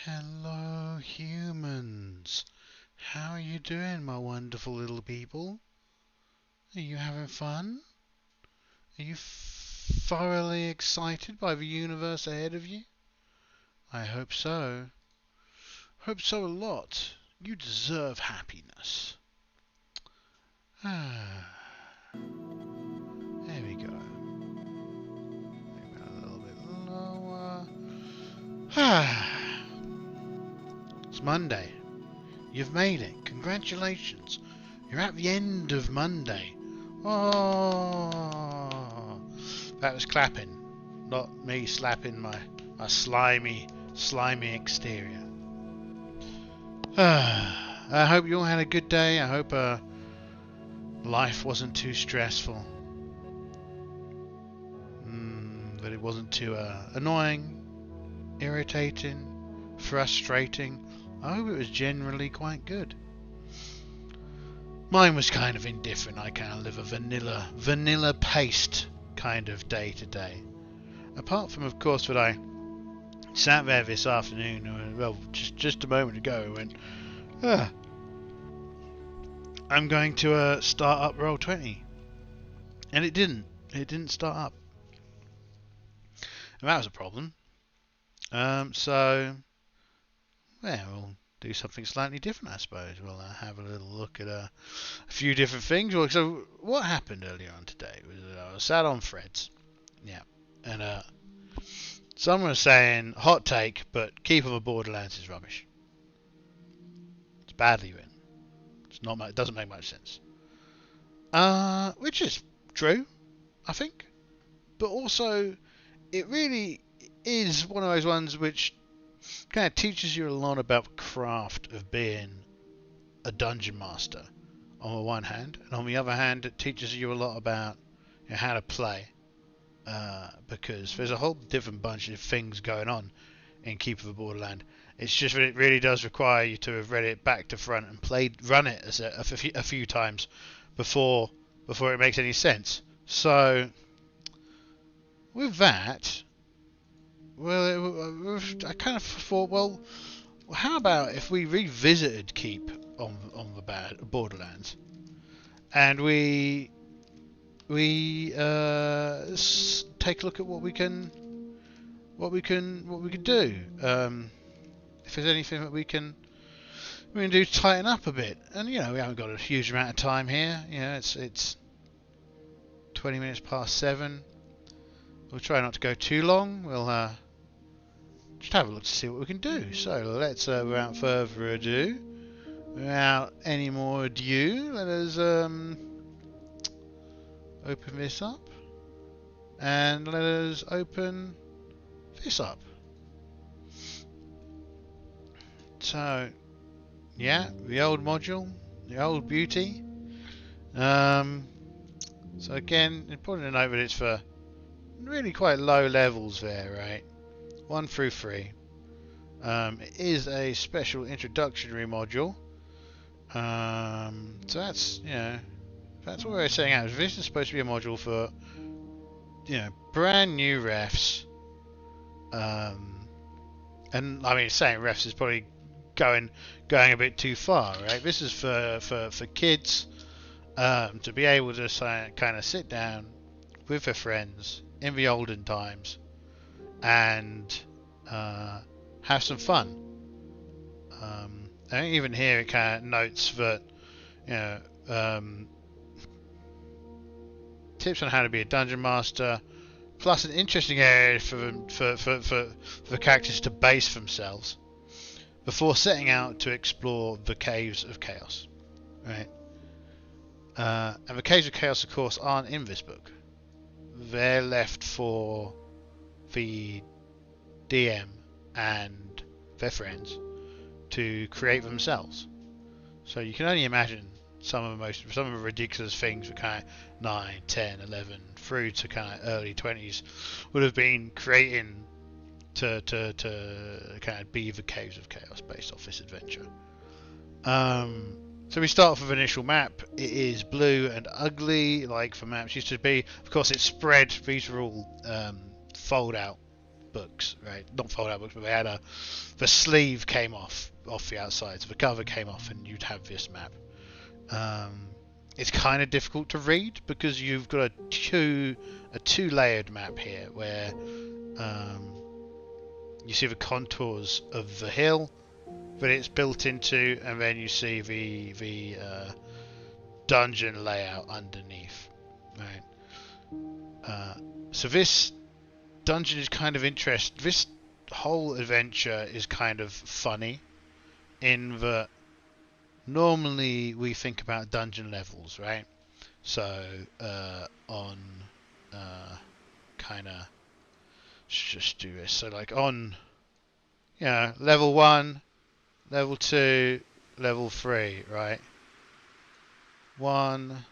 Hello, humans. How are you doing, my wonderful little people? Are you having fun? Are you thoroughly excited by the universe ahead of you? I hope so. Hope so a lot. You deserve happiness. Ah, there we go. Maybe a little bit lower. Ah, it's Monday. You've made it. Congratulations. You're at the end of Monday. Oh, that was clapping, not me slapping my slimy exterior. I hope you all had a good day. I hope life wasn't too stressful. That it wasn't too annoying, irritating, frustrating. I hope it was generally quite good. Mine was kind of indifferent. I kind of live a vanilla paced kind of day to day. Apart from, of course, that I sat there this afternoon, well, just a moment ago, and went, I'm going to start up Roll20. And it didn't start up. And that was a problem. So, well, we'll do something slightly different, I suppose. We'll have a little look at a few different things. So, what happened earlier on today was I was sat on Threads, yeah, and someone was saying, hot take, but Keep on the Borderlands is rubbish. It's badly written. It doesn't make much sense. Which is true, I think, but also it really is one of those ones which kind of teaches you a lot about the craft of being a dungeon master on the one hand, and on the other hand it teaches you a lot about how to play, because there's a whole different bunch of things going on in Keep of the Borderland. It's just that it really does require you to have read it back to front and run it as a few times before it makes any sense. So with that, well, I kind of thought, well, how about if we revisited Keep on the Borderlands, and we take a look at what we can do. If there's anything that we can do to tighten up a bit, and we haven't got a huge amount of time here. It's 20 minutes past 7. We'll try not to go too long. We'll just have a look to see what we can do. So let's, without further ado, without any more ado, let us open this up, and let us open this up. So, yeah, the old module, the old beauty. So again, important to note that it's for really quite low levels there, right? 1 through 3. It is a special introductory module. So that's that's what we're saying out. This is supposed to be a module for brand new refs. And I mean, saying refs is probably going a bit too far, right? This is for kids to be able to kind of sit down with their friends in the olden times and have some fun. I think even here it kind of notes that tips on how to be a dungeon master, plus an interesting area for the characters to base themselves before setting out to explore the Caves of Chaos, right? And the Caves of Chaos, of course, aren't in this book. They're left for the DM and their friends to create themselves. So you can only imagine some of the ridiculous things for kind of 9, 10, 11 through to kind of early 20s would have been creating to kind of be the Caves of Chaos based off this adventure. So we start off with an initial map. It is blue and ugly, like the maps used to be. Of course, it's spread. These are all fold out books, right? Not fold out books, but they had the sleeve came off the outside, so the cover came off, and you'd have this map. It's kind of difficult to read because you've got a two-layered map here, where you see the contours of the hill that it's built into, and then you see the dungeon layout underneath, right? So this dungeon is kind of interesting. This whole adventure is kind of funny in that normally we think about dungeon levels, right? So on kind of just do this. So like on level 1, level 2, level 3, right? 1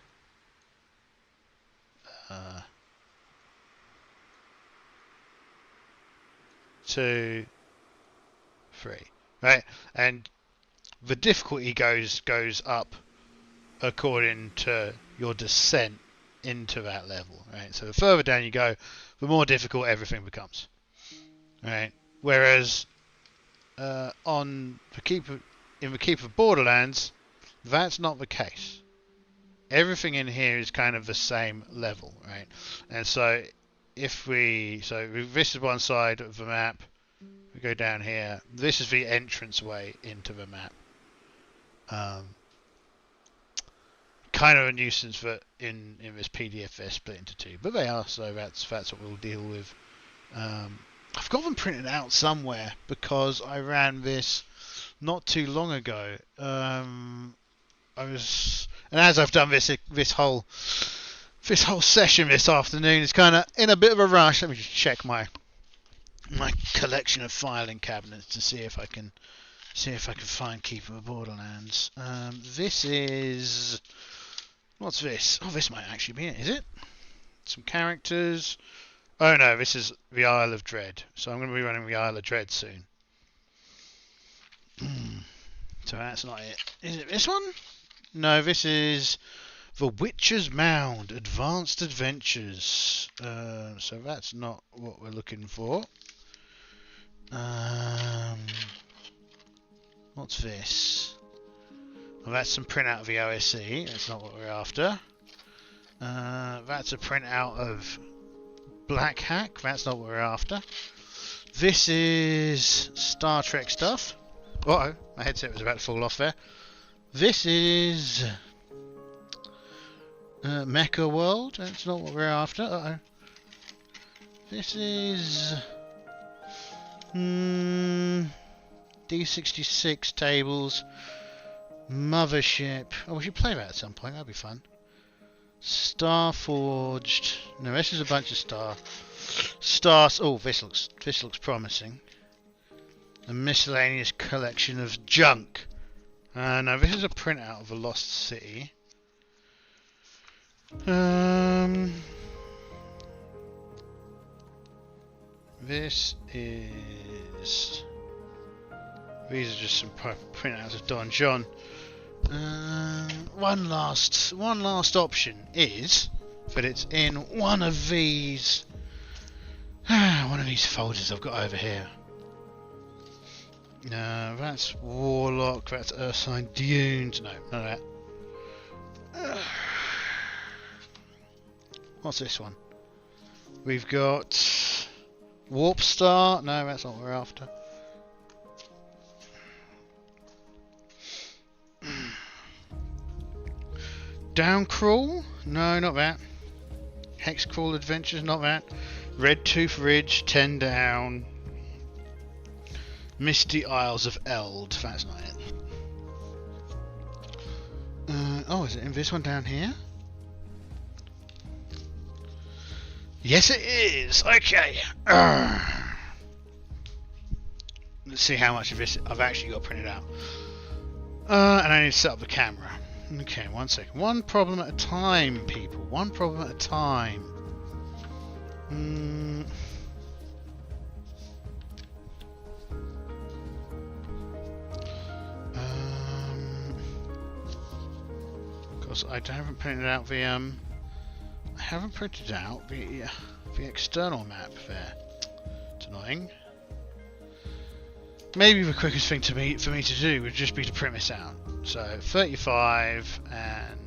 2 3, right? And the difficulty goes up according to your descent into that level, right? So the further down you go, the more difficult everything becomes, right? Whereas in the Keep of Borderlands, that's not the case. Everything in here is kind of the same level, right? And so this is one side of the map. We go down here. This is the entranceway into the map. Kind of a nuisance that in this PDF they're split into two, but they are, so that's what we'll deal with. I've got them printed out somewhere because I ran this not too long ago. And as I've done this whole session this afternoon, it's kind of in a bit of a rush. Let me just check my collection of filing cabinets to see if I can find Keeper of Borderlands. This is... What's this? Oh, this might actually be it, is it? Some characters. Oh no, this is the Isle of Dread. So I'm going to be running the Isle of Dread soon. So that's not it. Is it this one? No, this is The Witcher's Mound, Advanced Adventures. So that's not what we're looking for. What's this? Well, that's some printout of the OSE. That's not what we're after. That's a printout of Black Hack. That's not what we're after. This is Star Trek stuff. Uh-oh, my headset was about to fall off there. This is Mecha World. That's not what we're after. Uh-oh. This is D66 tables. Mothership. Oh, we should play that at some point. That'd be fun. Starforged. No, this is a bunch of stars. Oh, this looks promising. A miscellaneous collection of junk. No, this is a printout of a lost city. This is... These are just some printouts of Don John. One last option is that it's in one of these folders I've got over here. No, that's Warlock. That's Ursine Dunes. No, none of that. What's this one? We've got Warp Star. No, that's not what we're after. Downcrawl? No, not that. Hexcrawl Adventures? Not that. Red Tooth Ridge, 10 Down. Misty Isles of Eld. That's not it. Oh, is it in this one down here? Yes, it is. Okay. Let's see how much of this I've actually got printed out. And I need to set up the camera. Okay, 1 second. One problem at a time, people. One problem at a time. Because I haven't printed out the the external map there. To annoying. Maybe the quickest thing for me to do would just be to print this out. So 35 and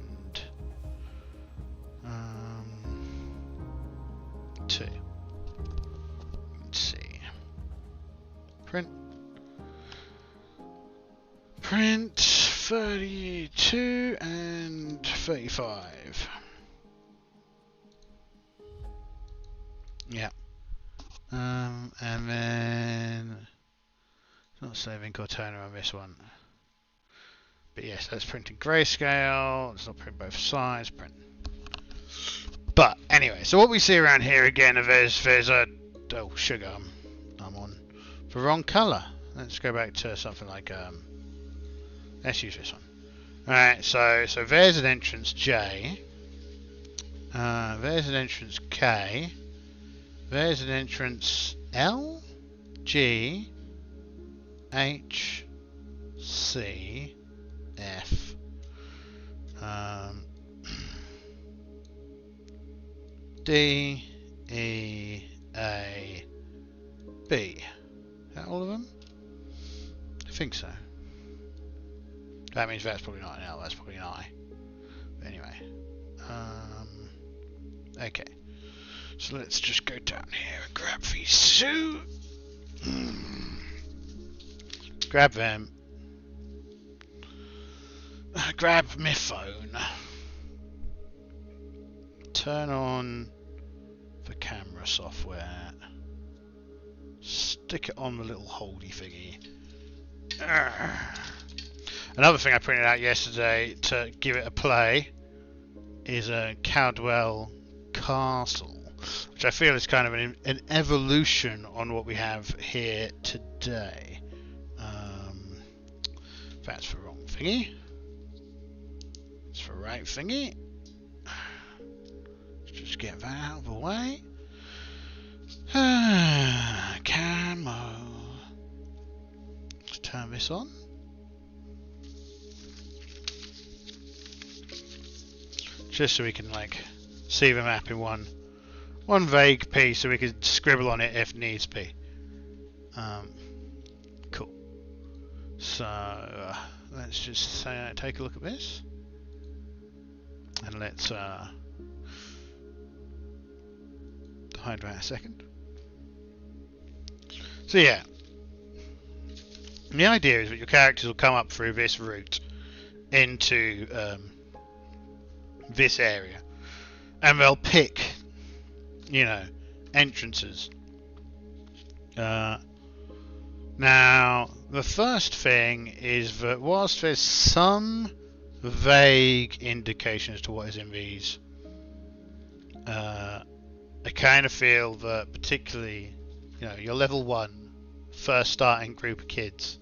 2. Let's see. Print 32 and 35. Yeah. And then it's not saving Cortana on this one. But yes, that's printing grayscale. Let's not print both sides. Print. But anyway, so what we see around here again, there's a sugar. I'm on the wrong colour. Let's go back to something like let's use this one. Alright, so there's an entrance J. There's an entrance K. There's an entrance L, G, H, C, F. D, E, A, B. Is that all of them? I think so. That means that's probably not an L, that's probably an I. But anyway. Okay. So let's just go down here and grab these two. Grab them. Grab my phone. Turn on the camera software. Stick it on the little holdy thingy. Another thing I printed out yesterday to give it a play is a Caldwell Castle, which I feel is kind of an evolution on what we have here today. That's the wrong thingy. It's the right thingy. Let's just get that out of the way. Camo. Let's turn this on. Just so we can like see the map in one vague piece, so we can scribble on it if needs be. Cool. So let's just take a look at this, and let's hide that a second. So yeah, the idea is that your characters will come up through this route into this area, and they'll pick, entrances. Now, the first thing is that whilst there's some vague indication as to what is in these, I kind of feel that particularly, your level 1 first starting group of kids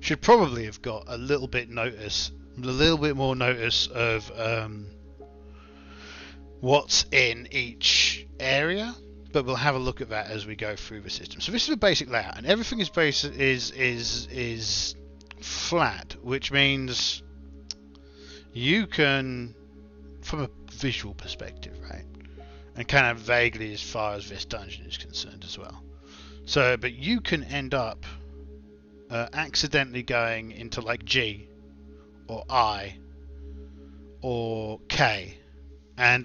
should probably have got a little bit more notice of what's in each area, but we'll have a look at that as we go through the system. So this is a basic layout, and everything is flat, which means you can, from a visual perspective, right, and kind of vaguely as far as this dungeon is concerned as well. So, but you can end up accidentally going into like G or I or K, and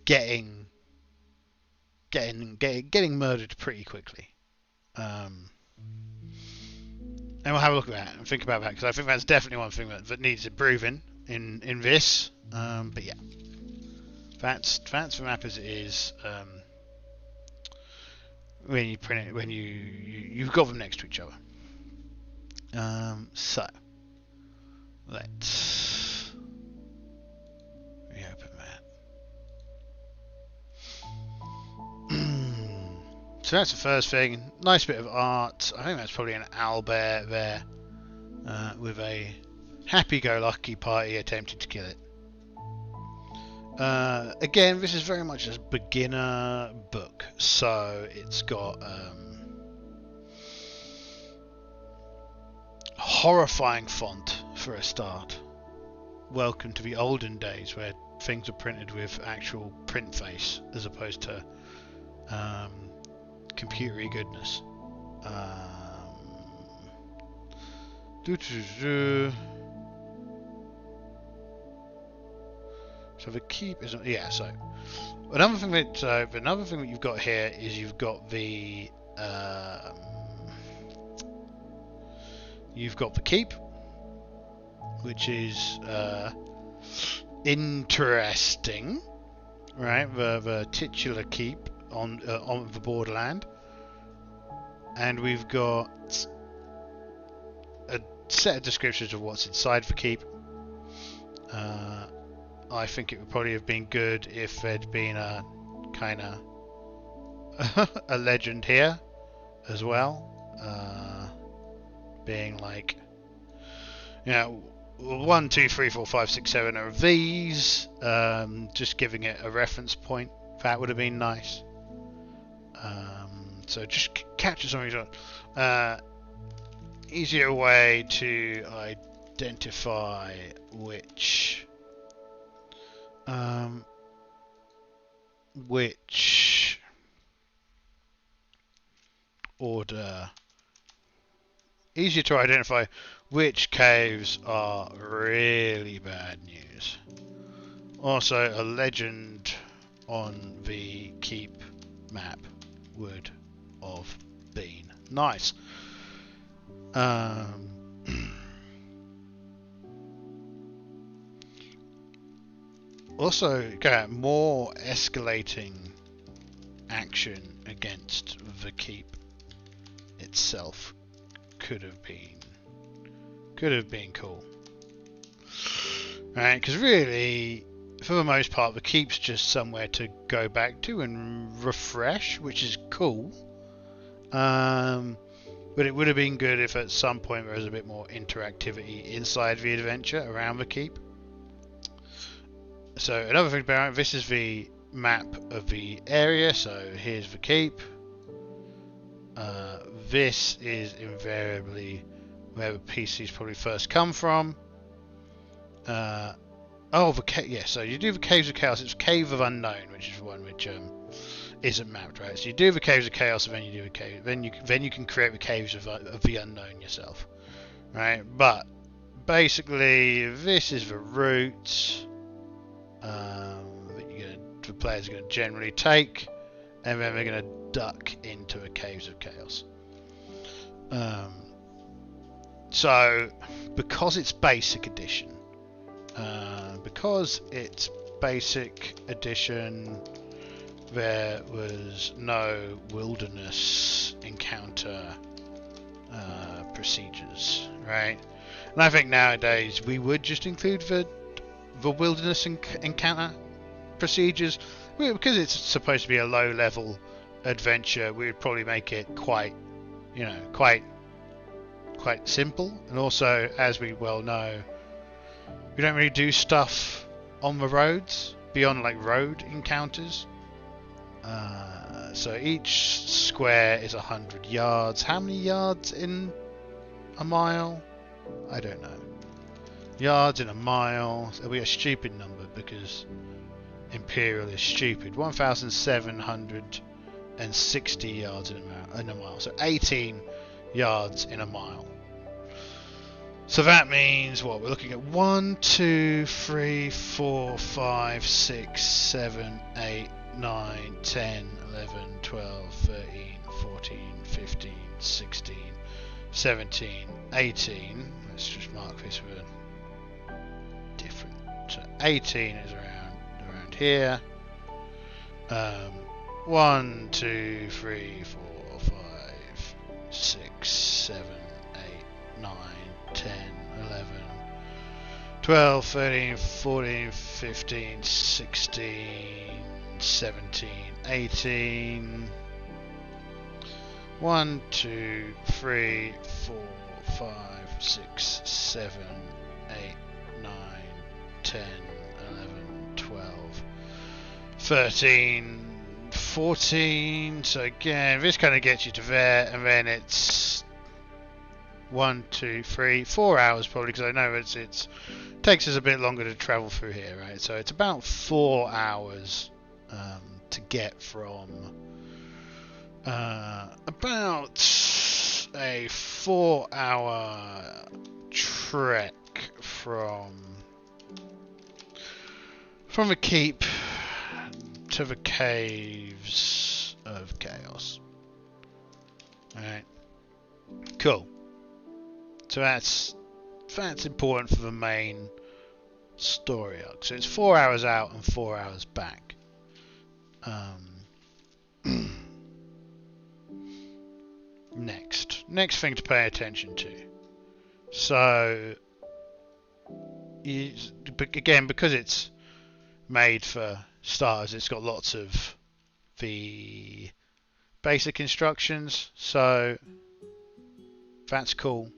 getting murdered pretty quickly. And we'll have a look at that and think about that, because I think that's definitely one thing that needs improving in this. But yeah, that's the map as it is. When you print it, when you've got them next to each other. So let's reopen that. So that's the first thing. Nice bit of art. I think that's probably an owlbear there, with a happy-go-lucky party attempting to kill it. Again, this is very much a beginner book, so it's got horrifying font for a start. Welcome to the olden days where things are printed with actual print face as opposed to computery goodness. So the keep is so another thing that you've got here is you've got the keep, which is interesting, right? The titular keep on the Borderland, and we've got a set of descriptions of what's inside the keep. I think it would probably have been good if there'd been a kind of a legend here as well, being like, 1, 2, 3, 4, 5, 6, 7 are these, just giving it a reference point. That would have been nice. So just capture something. Easier way to identify which order. Easier to identify which caves are really bad news. Also, a legend on the keep map would have been nice. Also, more escalating action against the keep itself could have been cool, right? Because really, for the most part, the keep's just somewhere to go back to and refresh, which is cool. But it would have been good if at some point there was a bit more interactivity inside the adventure around the keep. So another thing about this is the map of the area. So here's the keep. This is invariably where the PCs probably first come from. So you do the Caves of Chaos. It's Cave of Unknown, which is the one which isn't mapped, right? So you do the Caves of Chaos, and then you do a cave. Then you can create the Caves of the Unknown yourself, right? But basically, this is the route that the players are going to generally take, and then they're going to duck into the Caves of Chaos. So because it's basic edition, there was no wilderness encounter procedures, right? And I think nowadays we would just include the wilderness encounter procedures, because it's supposed to be a low-level adventure. We would probably make it quite simple. And also, as we well know, we don't really do stuff on the roads beyond like road encounters. So each square is 100 yards. How many yards in a mile? I don't know. Yards in a mile. It'll be a stupid number because Imperial is stupid. 1,760 yards in a mile. So 18 yards in a mile. So that means what? We're looking at 1, 2, 3, 4, 5, 6, 7, 8, 9, 10, 11, 12, 13, 14, 15, 16, 17, 18. Let's just mark this with different. So 18 is around here. 1, 2, 3, 4, 5, 6, 7, 8, 9, 10, 11, 12, 13, 14, 15, 16, 17, 18. 1, 2, 3, 4, 5, 6, 7, 8, 9, 10, 11, 12, 13, 14. So again, this kind of gets you to there, and then it's 1, 2, 3, 4 hours probably, because I know it takes us a bit longer to travel through here, right? So it's about 4 hours to get from about a 4-hour trek from the keep to the caves of chaos. Alright. Cool. So that's important for the main story arc. So it's 4 hours out and 4 hours back. Next thing to pay attention to. So, again, because it's made for starters, it's got lots of the basic instructions. So that's cool,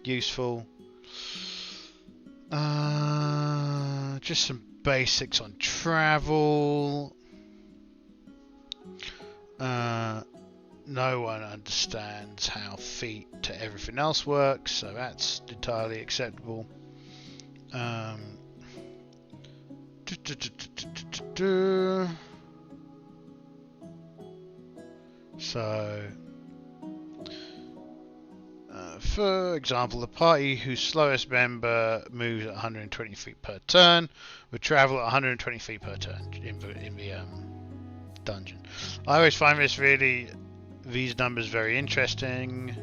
useful. Just some basics on travel. No one understands how feet to everything else works, so that's entirely acceptable. So, for example, the party whose slowest member moves at 120 feet per turn would travel at 120 feet per turn in the dungeon. I always find these numbers very interesting.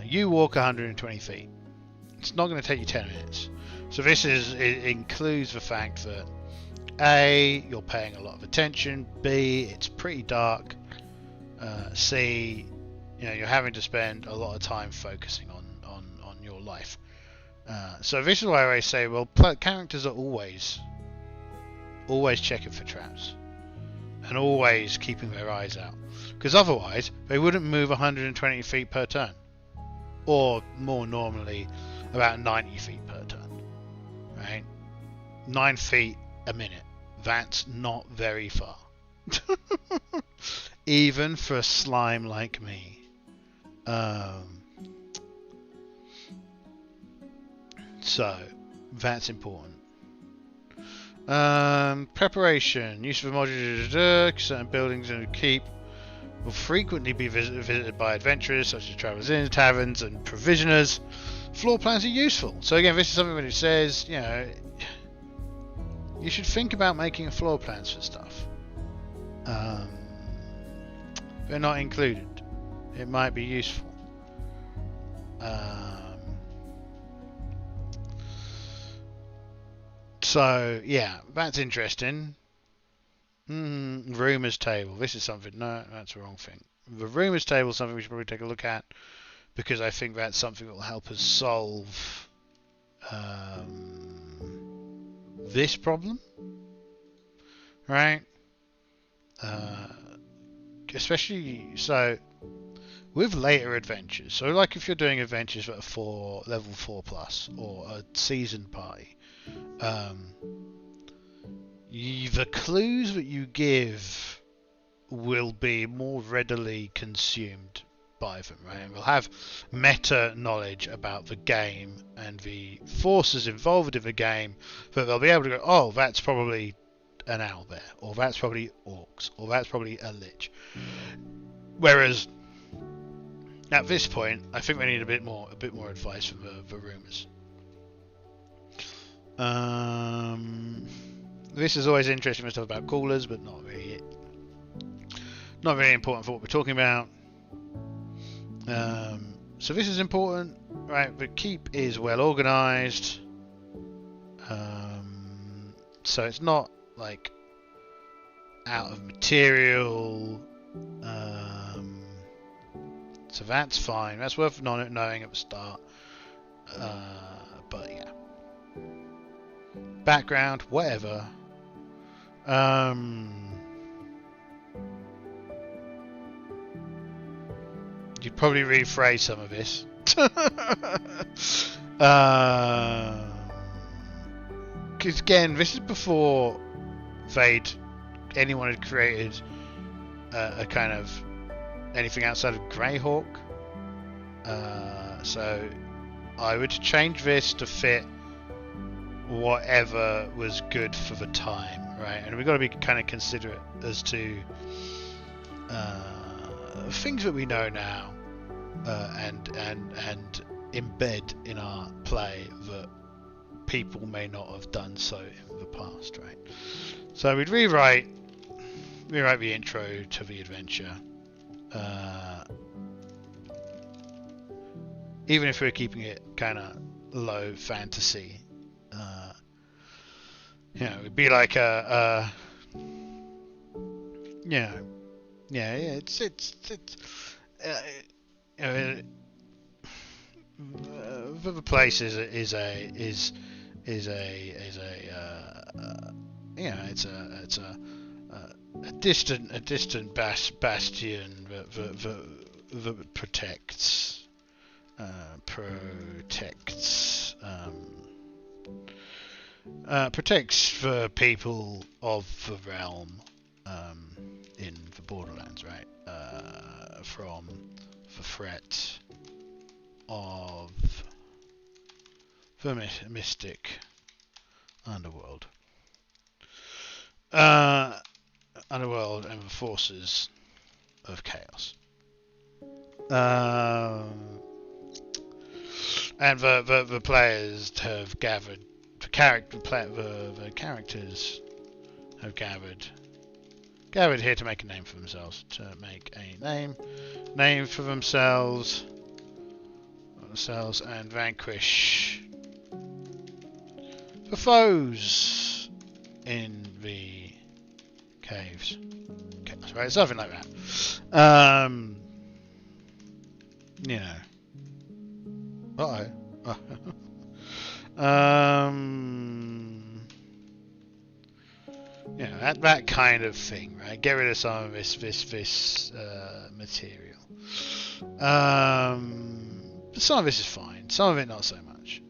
You walk 120 feet. It's not going to take you 10 minutes. So it includes the fact that A, you're paying a lot of attention. B, it's pretty dark. C, you're having to spend a lot of time focusing on your life. So this is why I always say, well, characters are always checking for traps and always keeping their eyes out, because otherwise they wouldn't move 120 feet per turn, or more normally about 90 feet per turn, right? 9 feet a minute. That's not very far. Even for a slime like me. So that's important. Preparation. Use of modular. Certain buildings in a keep will frequently be visited by adventurers such as travelers in taverns and provisioners. Floor plans are useful. So again, this is something that it says, you should think about making floor plans for stuff. They're not included. It might be useful. So yeah, that's interesting. Rumours table. This is something. No, that's the wrong thing. The rumours table is something we should probably take a look at, because I think that's something that will help us solve this problem, right? Especially so with later adventures. So like if you're doing adventures that are level 4 plus or a seasoned party, the clues that you give will be more readily consumed by them, right? And we'll have meta knowledge about the game and the forces involved in the game, that they'll be able to go, oh, that's probably an owl there, or that's probably orcs, or that's probably a lich. Whereas at this point, I think we need a bit more advice from the rumours. This is always interesting for stuff about coolers, but not really important for what we're talking about. So this is important, right? The keep is well organised, so it's not like out of material. So that's fine. That's worth knowing at the start. But yeah, background, whatever. You'd probably rephrase some of this. Because again, this is before anyone had created a kind of anything outside of Greyhawk. So I would change this to fit whatever was good for the time, right? And we've got to be kind of considerate as to things that we know now, and embed in our play that people may not have done so in the past, right? So we'd rewrite the intro to the adventure, even if we're keeping it kind of low fantasy. It'd be like the place is a distant bastion that protects the people of the realm in the Borderlands, right? From the threat of the mystic underworld. Underworld and the forces of chaos. And the players have gathered. The characters have gathered here to make a name for themselves. For themselves, and vanquish the foes in the caves. Right, something like that. That kind of thing, right? Get rid of some of this material. Some of this is fine. Some of it not so much.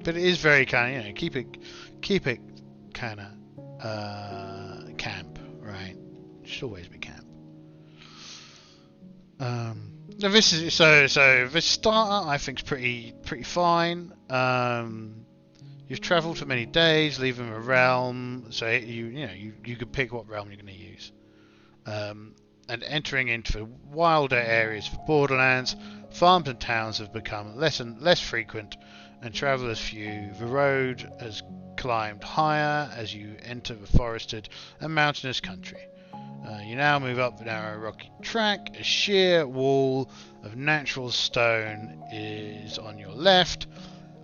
But it is very kind of, keep it kind of camp, right? It should always be camp. Now this is so this starter I think is pretty fine. You've travelled for many days, leaving a realm, so you could pick what realm you're going to use. And entering into the wilder areas of Borderlands, farms and towns have become less and less frequent, and travellers few. The road has climbed higher as you enter the forested and mountainous country. You now move up the narrow rocky track. A sheer wall of natural stone is on your left,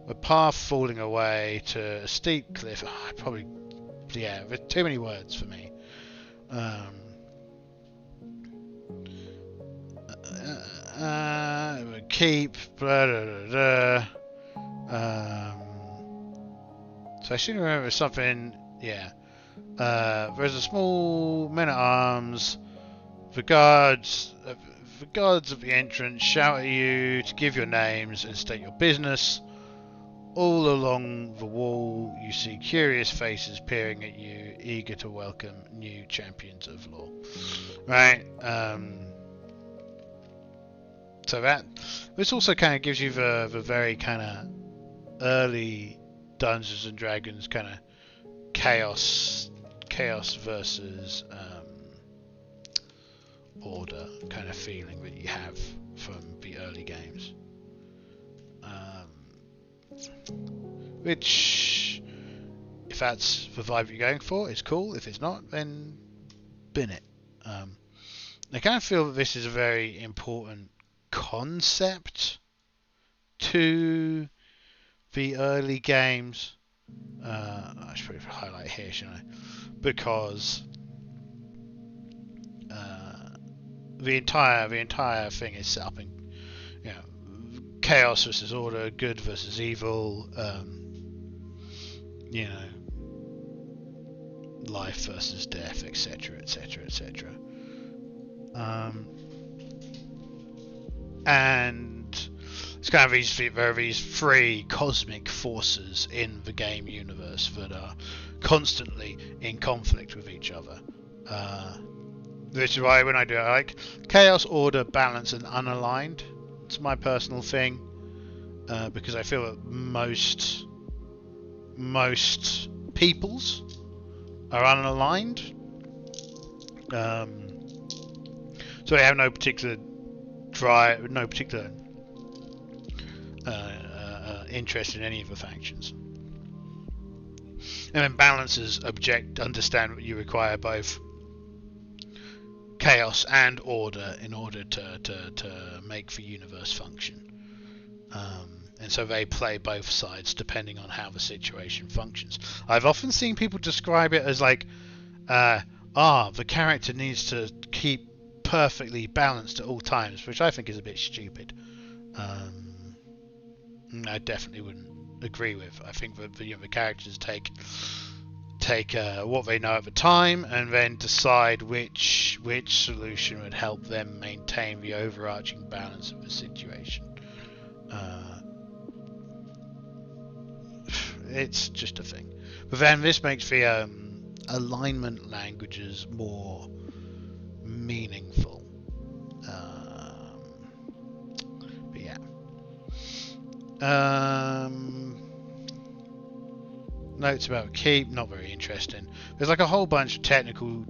a path falling away to a steep cliff. There's too many words for me. Keep blah, blah, blah, blah. So I seem to remember something. There's a small men-at-arms. The guards at the entrance shout at you to give your names and state your business. All along the wall, you see curious faces peering at you, eager to welcome new champions of law. Right. So this also kind of gives you the very kind of early Dungeons and Dragons kind of chaos versus order kind of feeling that you have from the early games. Which, if that's the vibe you're going for, is cool. If it's not, then bin it. I kind of feel that this is a very important concept to the early games. I should probably highlight here, shouldn't I? Because the entire thing is set up in chaos versus order, good versus evil, life versus death, etc., etc., etc. And it's kind of these three cosmic forces in the game universe that are constantly in conflict with each other. Which is why when I do it, I like chaos, order, balance, and unaligned. It's my personal thing. because I feel that most peoples are unaligned. So they have no particular drive, no particular interest in any of the factions. And then balancers understand what you require both chaos and order in order to make the universe function. And so they play both sides depending on how the situation functions. I've often seen people describe it as like, the character needs to keep perfectly balanced at all times, which I think is a bit stupid. I definitely wouldn't agree with. I think that the characters take what they know at the time and then decide which solution would help them maintain the overarching balance of the situation. It's just a thing. But then this makes the alignment languages more meaningful. But yeah. Notes about keep, not very interesting. There's like a whole bunch of technical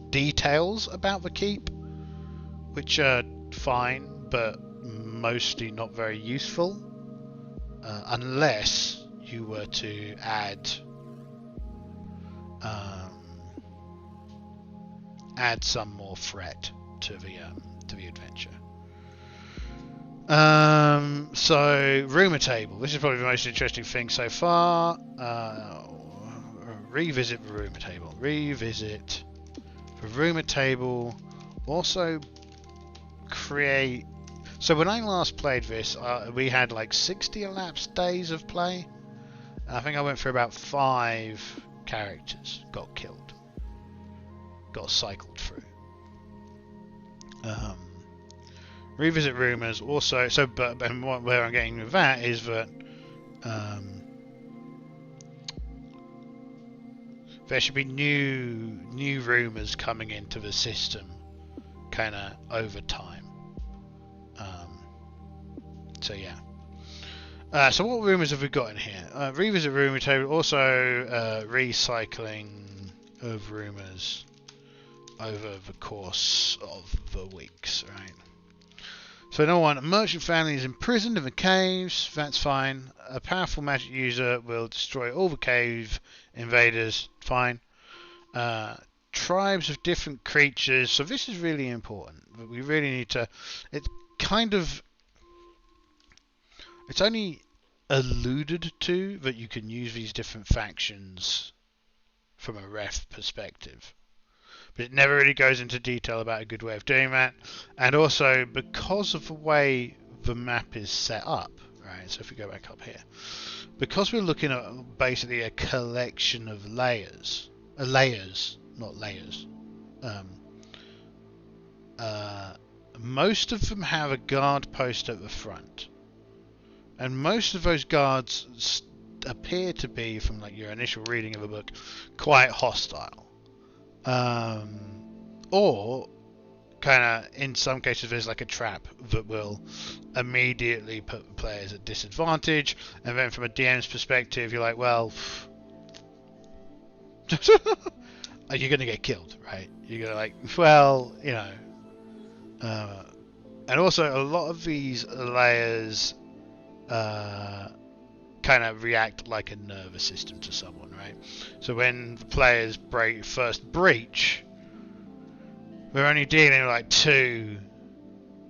details about the keep, which are fine, but mostly not very useful, unless you were to add some more threat to the adventure. So rumor table. This is probably the most interesting thing so far. Revisit the rumor table. Revisit the rumor table. Also create. So when I last played this, we had like 60 elapsed days of play. I think I went through about 5 characters got killed, got cycled through. Revisit rumors also. So, but where I'm getting with that is that there should be new rumors coming into the system, kind of over time. So yeah. So what rumors have we got in here? Revisit rumor table. Also recycling of rumors over the course of the weeks, right? So number 1, a merchant family is imprisoned in the caves. That's fine. A powerful magic user will destroy all the cave invaders. Fine. Tribes of different creatures. So this is really important. But we really need to. It's only alluded to that you can use these different factions from a ref perspective. But it never really goes into detail about a good way of doing that. And also, because of the way the map is set up, right? So if we go back up here, because we're looking at basically a collection of layers, not layers. Most of them have a guard post at the front, and most of those guards appear to be, from like your initial reading of the book, quite hostile. Or kind of in some cases there's like a trap that will immediately put players at disadvantage, and then from a DM's perspective you're like, well, you're gonna get killed, right? You're gonna like, well, you know. And also a lot of these layers kind of react like a nervous system to someone, right? So when the players first breach, we're only dealing with like 2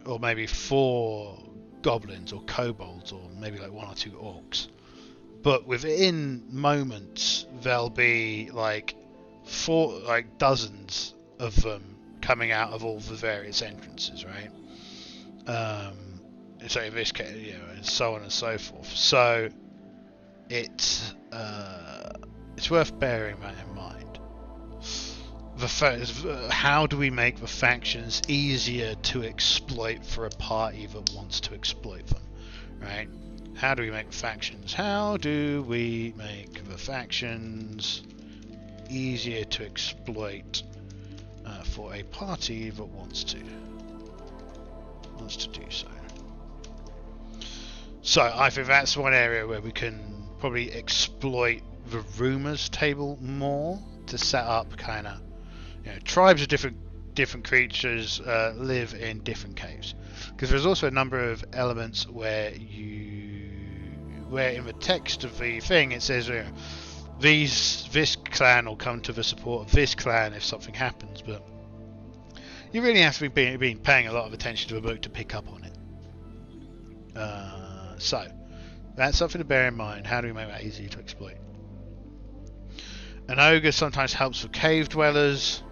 or maybe 4 goblins or kobolds, or maybe like 1 or 2 orcs. But within moments there'll be like dozens of them coming out of all the various entrances, right? So in this case, you know, and so on and so forth. So it's worth bearing that in mind. How do we make the factions easier to exploit for a party that wants to exploit them, right? How do we make the factions? How do we make the factions easier to exploit for a party that wants to do so? So I think that's one area where we can probably exploit the rumours table more to set up kind of, tribes of different creatures live in different caves, because there's also a number of elements where in the text of the thing it says this clan will come to the support of this clan if something happens, but you really have to be paying a lot of attention to the book to pick up on it. So that's something to bear in mind. How do we make that easy to exploit? An ogre sometimes helps for cave dwellers.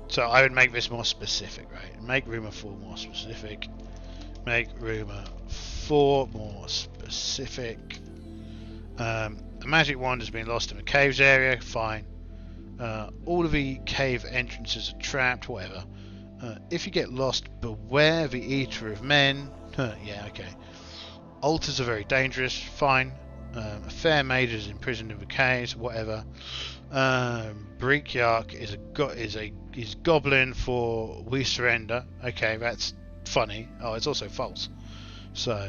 So I would make this more specific, right? Make Rumour 4 more specific. Make Rumour 4 more specific. A magic wand has been lost in the caves area. Fine. All of the cave entrances are trapped. Whatever. If you get lost, beware the eater of men. Yeah, okay. Altars are very dangerous. Fine. A fair mage is imprisoned in the caves. Whatever. Breakyark is goblin for we surrender. Okay, that's funny. Oh, it's also false. So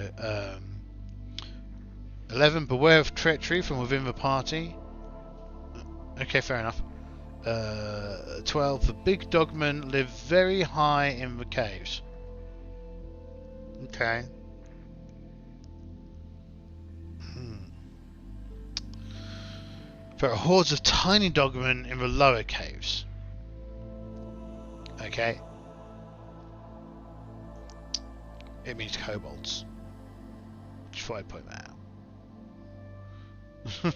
11, beware of treachery from within the party. Okay, fair enough. 12, the big dogmen live very high in the caves. Okay. There are hordes of tiny dogmen in the lower caves. Okay. It means kobolds. Just thought I'd point that out.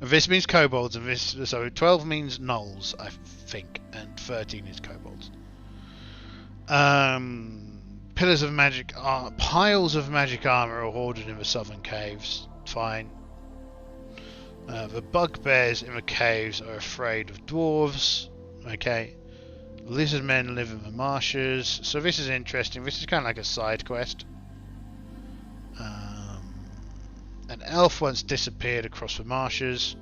And this means kobolds, and this, so 12 means gnolls, I think, and 13 is kobolds. Pillars of magic, piles of magic armor are hoarded in the southern caves. Fine. The bugbears in the caves are afraid of dwarves. Okay. Lizard men live in the marshes. So this is interesting. This is kind of like a side quest. An elf once disappeared across the marshes.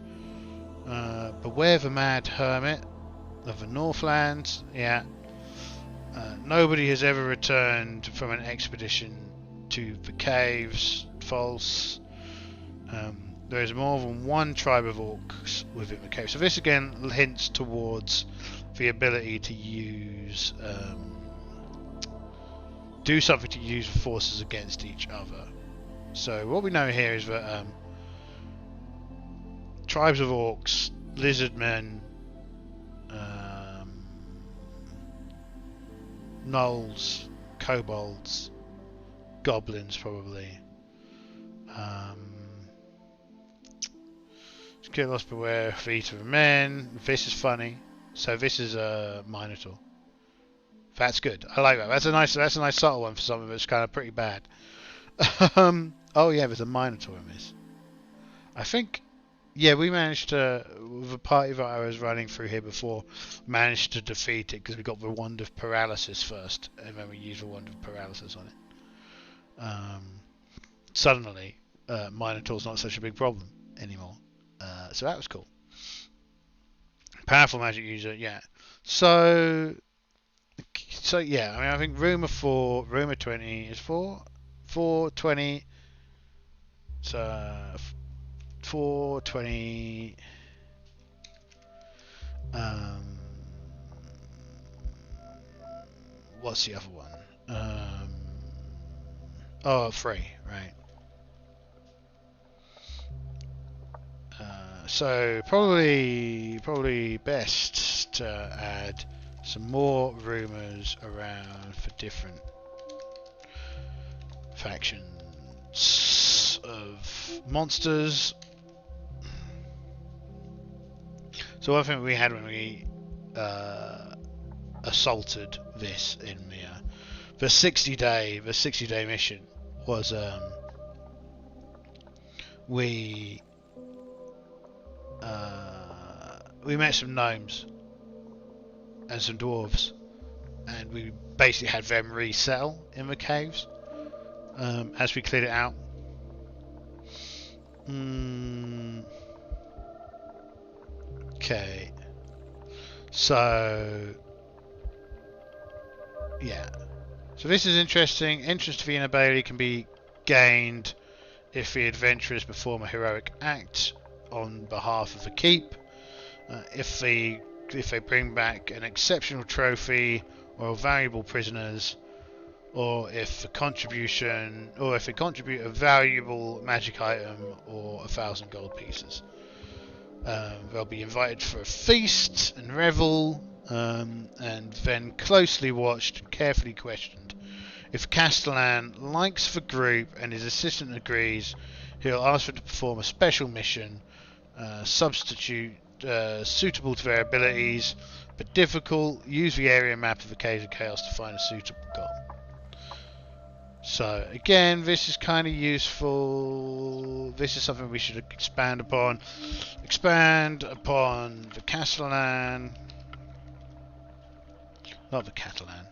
Beware the mad hermit of the Northlands. Yeah. Nobody has ever returned from an expedition to the caves. False. There is more than one tribe of orcs within the cave. So this again hints towards the ability to use do something to use forces against each other. So what we know here is that tribes of orcs, lizard men, gnolls, kobolds, goblins probably. Get lost, beware, feet of men. This is funny. So this is a minotaur. That's good. I like that. That's a nice subtle one for something that's kind of pretty bad. Oh yeah, there's a minotaur in this. I think, yeah, we managed to, with the party that I was running through here before, managed to defeat it because we got the wand of paralysis first, and then we used the wand of paralysis on it. Suddenly, minotaur's not such a big problem anymore. So that was cool. Powerful magic user, yeah. So yeah, I mean, I think Rumour 20 is 420. So 420. What's the other one? Oh, 3, right. So probably best to add some more rumours around for different factions of monsters. So one thing we had when we assaulted this in the 60-day mission was we met some gnomes and some dwarves, and we basically had them resettle in the caves as we cleared it out. Okay, so yeah, so this is interesting. Entrance to the inner bailey can be gained if the adventurers perform a heroic act on behalf of the keep, if they bring back an exceptional trophy or valuable prisoners, or if they contribute a valuable magic item or 1,000 gold pieces. They'll be invited for a feast and revel, and then closely watched and carefully questioned. If Castellan likes the group and his assistant agrees, he'll ask them to perform a special mission, suitable to their abilities, but difficult. Use the area map of the Caves of Chaos to find a suitable goal. So again, this is kind of useful. This is something we should expand upon. Expand upon the Castellan. Not the Catalan.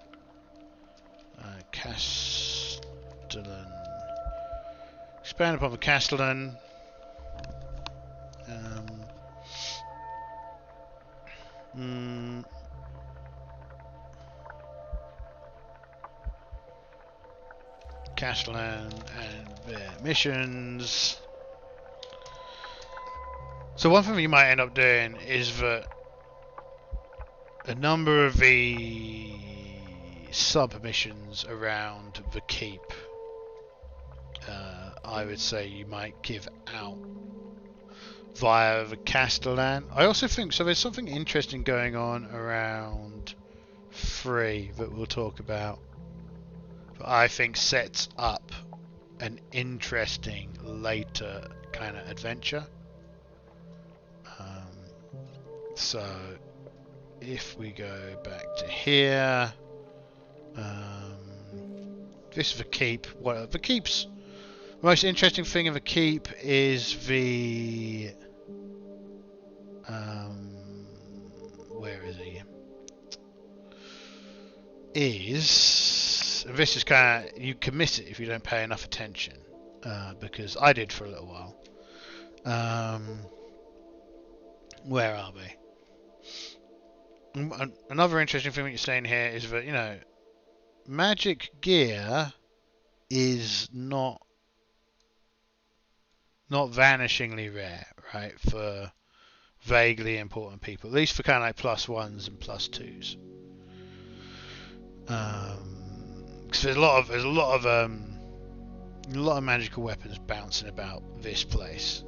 Castellan. Expand upon the Castellan. Castellan and their missions. So one thing you might end up doing is that a number of the sub-missions around the keep, I would say you might give out via the Castellan. I also think, so there's something interesting going on around 3 that we'll talk about, that I think sets up an interesting later kind of adventure. So if we go back to here, this is the keep. What the keep's most interesting thing in the keep is the where is he? This is kind of, you can miss it if you don't pay enough attention, because I did for a little while. Where are we? Another interesting thing that you're saying here is that, you know, magic gear is not vanishingly rare, right, for vaguely important people, at least for kind of like +1s and +2s. Because there's a lot of magical weapons bouncing about this place,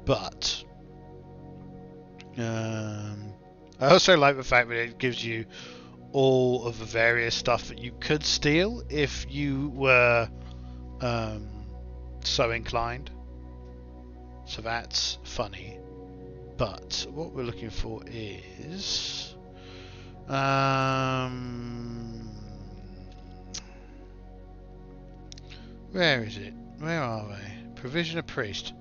but I also like the fact that it gives you all of the various stuff that you could steal if you were so inclined. So that's funny. But what we're looking for is where is it? Where are they? Provision of priest.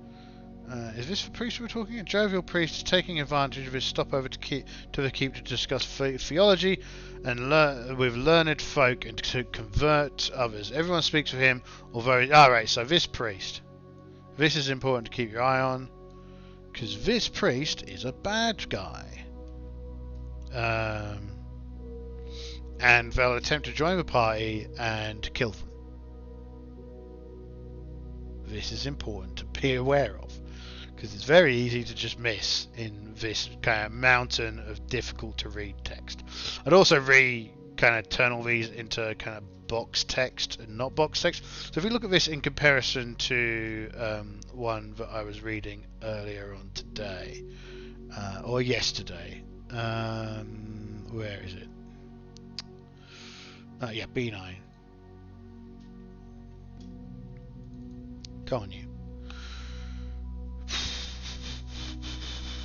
Is this the priest we're talking? A jovial priest is taking advantage of his stopover to the keep to discuss theology and with learned folk and to convert others. Everyone speaks of him, although... Alright, so this priest. This is important to keep your eye on, because this priest is a bad guy. And they'll attempt to join the party and kill them. This is important to be aware of, because it's very easy to just miss in this kind of mountain of difficult to read text. I'd also kind of turn all these into kind of box text and not box text. So if we look at this in comparison to one that I was reading earlier on today, or yesterday, where is it? Yeah, B9. Go on, you.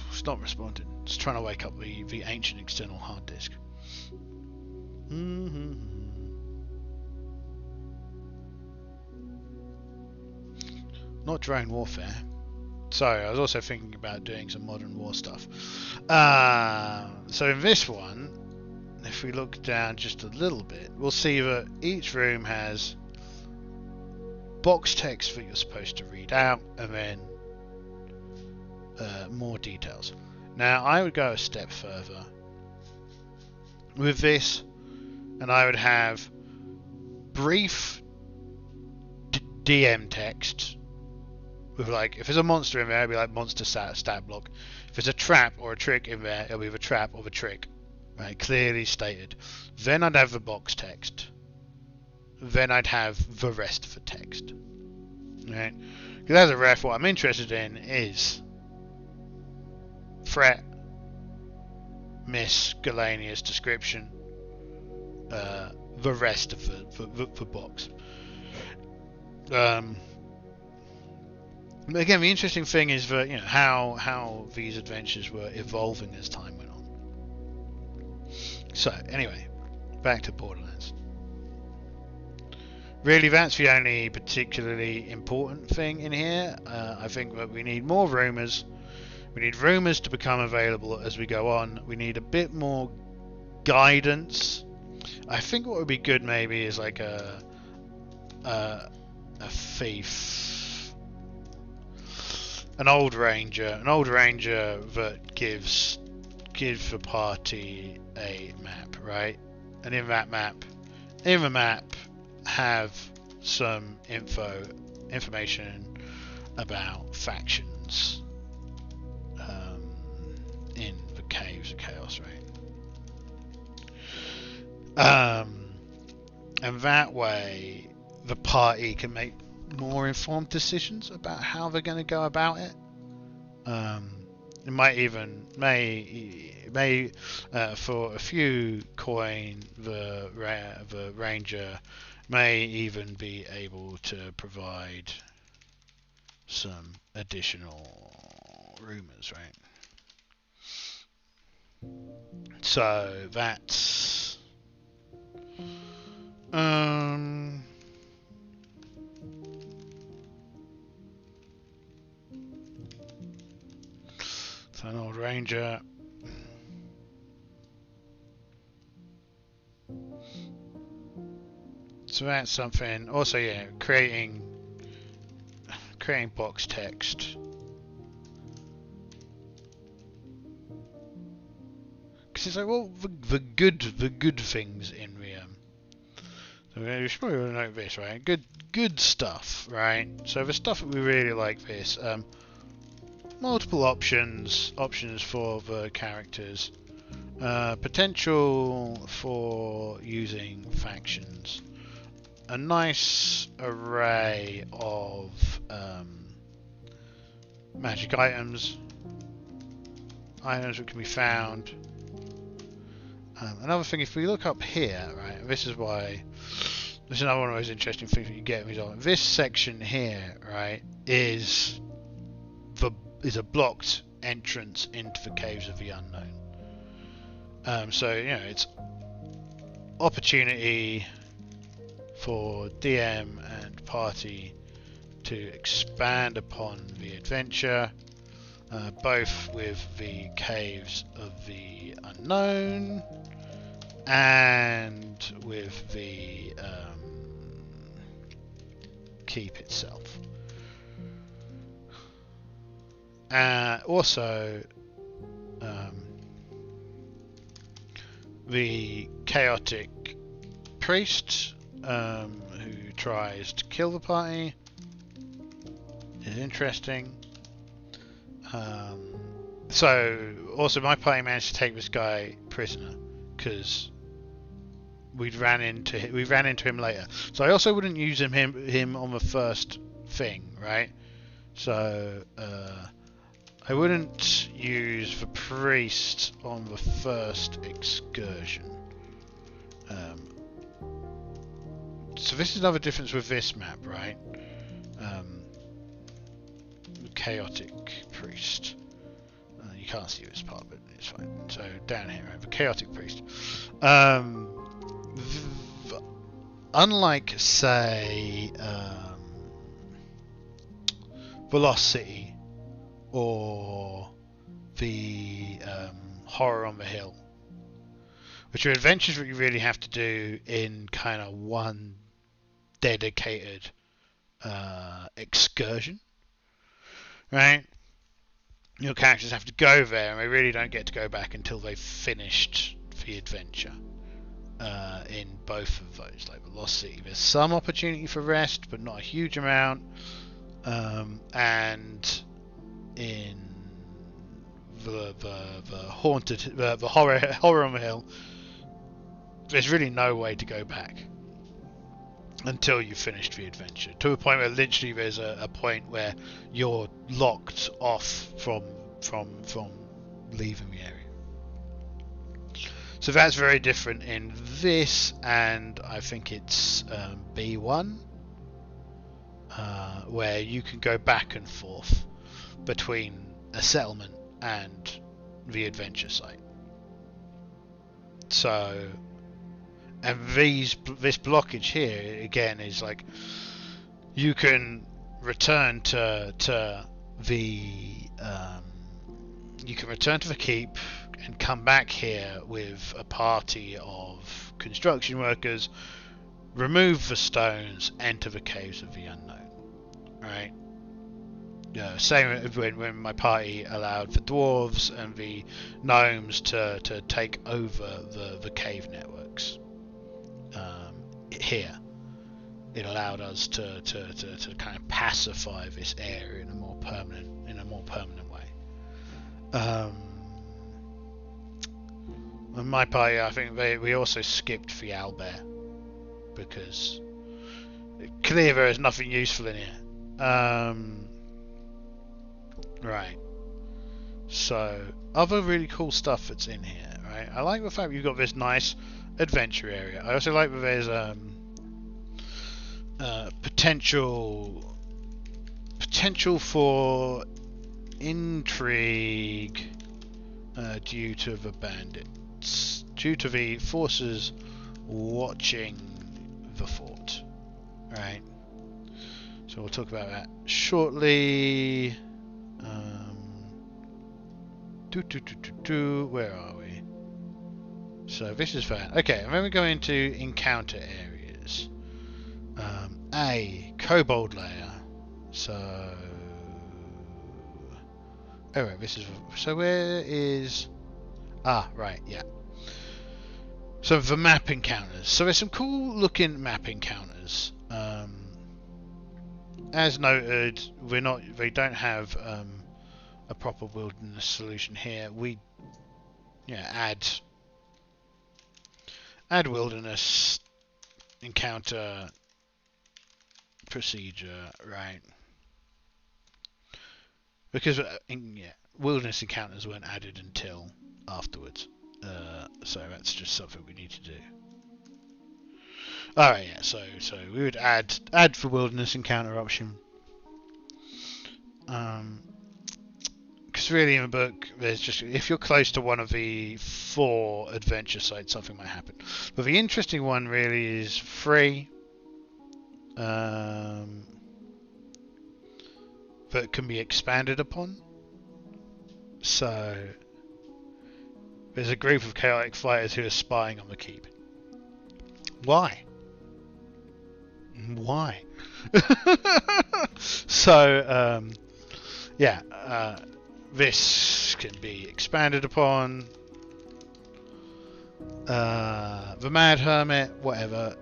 It's not responding. It's trying to wake up the ancient external hard disk. Not drone warfare. Sorry, I was also thinking about doing some modern war stuff. So in this one, if we look down just a little bit, we'll see that each room has box text that you're supposed to read out, and then more details. Now I would go a step further with this, and I would have brief DM text with like, if there's a monster in there, it'll be like monster stat block. If there's a trap or a trick in there, it'll be the trap or the trick, right? Clearly stated. Then I'd have the box text. Then I'd have the rest of the text, right? Because as a ref, what I'm interested in is threat, miscellaneous description, the rest of the box. But again, the interesting thing is that, you know, how these adventures were evolving as time went on. So anyway, back to Borderlands. Really, that's the only particularly important thing in here. I think that we need more rumours. We need rumours to become available as we go on. We need a bit more guidance. I think what would be good maybe is like a thief, an old ranger that gives the party a map, right? And in the map, have some information about factions in the Caves of Chaos, right? And that way the party can make more informed decisions about how they're going to go about it. It might even for a few coin, the ranger may even be able to provide some additional rumors, right? So that's so an old ranger. So that's something. Also, yeah, creating box text. Because it's like, well, the good things in the so we should probably note this, right? Good stuff, right? So the stuff that we really like this, multiple options for the characters, potential for using factions, a nice array of magic items that can be found. Another thing, if we look up here, right, this is another one of those interesting things that you get with this section here, right, is a blocked entrance into the Caves of the Unknown. So, you know, it's opportunity for DM and party to expand upon the adventure, both with the Caves of the Unknown and with the keep itself. Also, the chaotic priest who tries to kill the party is interesting. So also my party managed to take this guy prisoner because we ran into him later. So I also wouldn't use him on the first thing, right? So I wouldn't use the priest on the first excursion. So this is another difference with this map, right? Chaotic priest. You can't see this part, but it's fine. So down here, right? The chaotic priest. Unlike, say, Velocity or the Horror on the Hill, which are adventures that you really have to do in kind of one dedicated excursion, right? Your characters have to go there and they really don't get to go back until they've finished the adventure. in both of those, like the Lost City. There's some opportunity for rest, but not a huge amount. And in the haunted, the horror on the hill, there's really no way to go back until you've finished the adventure. To a point where literally there's a point where you're locked off from leaving the area. So that's very different in this, and I think it's B1, where you can go back and forth between a settlement and the adventure site. So, and this blockage here again is like you can return to the keep and come back here with a party of construction workers, remove the stones, enter the caves of the unknown. Right? Yeah, same when my party allowed the dwarves and the gnomes to take over the cave networks. Here, it allowed us to kind of pacify this area in a more permanent way. And my party, I think we also skipped the owlbear because clearly there is nothing useful in here. Right. So, other really cool stuff that's in here, right? I like the fact you've got this nice adventure area. I also like that there's potential for intrigue due to the bandits, due to the forces watching the fort, right? So we'll talk about that shortly. Where are we? So this is fine. Okay, and then we go into encounter areas. A kobold layer. So, oh right, this is. So where is? Ah, right, yeah. So the map encounters. So there's some cool looking map encounters. As noted, we don't have a proper wilderness solution here. We add wilderness encounter procedure, right? Because wilderness encounters weren't added until afterwards, so that's just something we need to do. Alright, yeah, so we would add the wilderness encounter option. Because really in the book, there's just, if you're close to one of the 4 adventure sites, something might happen. But the interesting one really is 3. That can be expanded upon. So there's a group of chaotic fighters who are spying on the keep. Why? So this can be expanded upon. The Mad Hermit, whatever.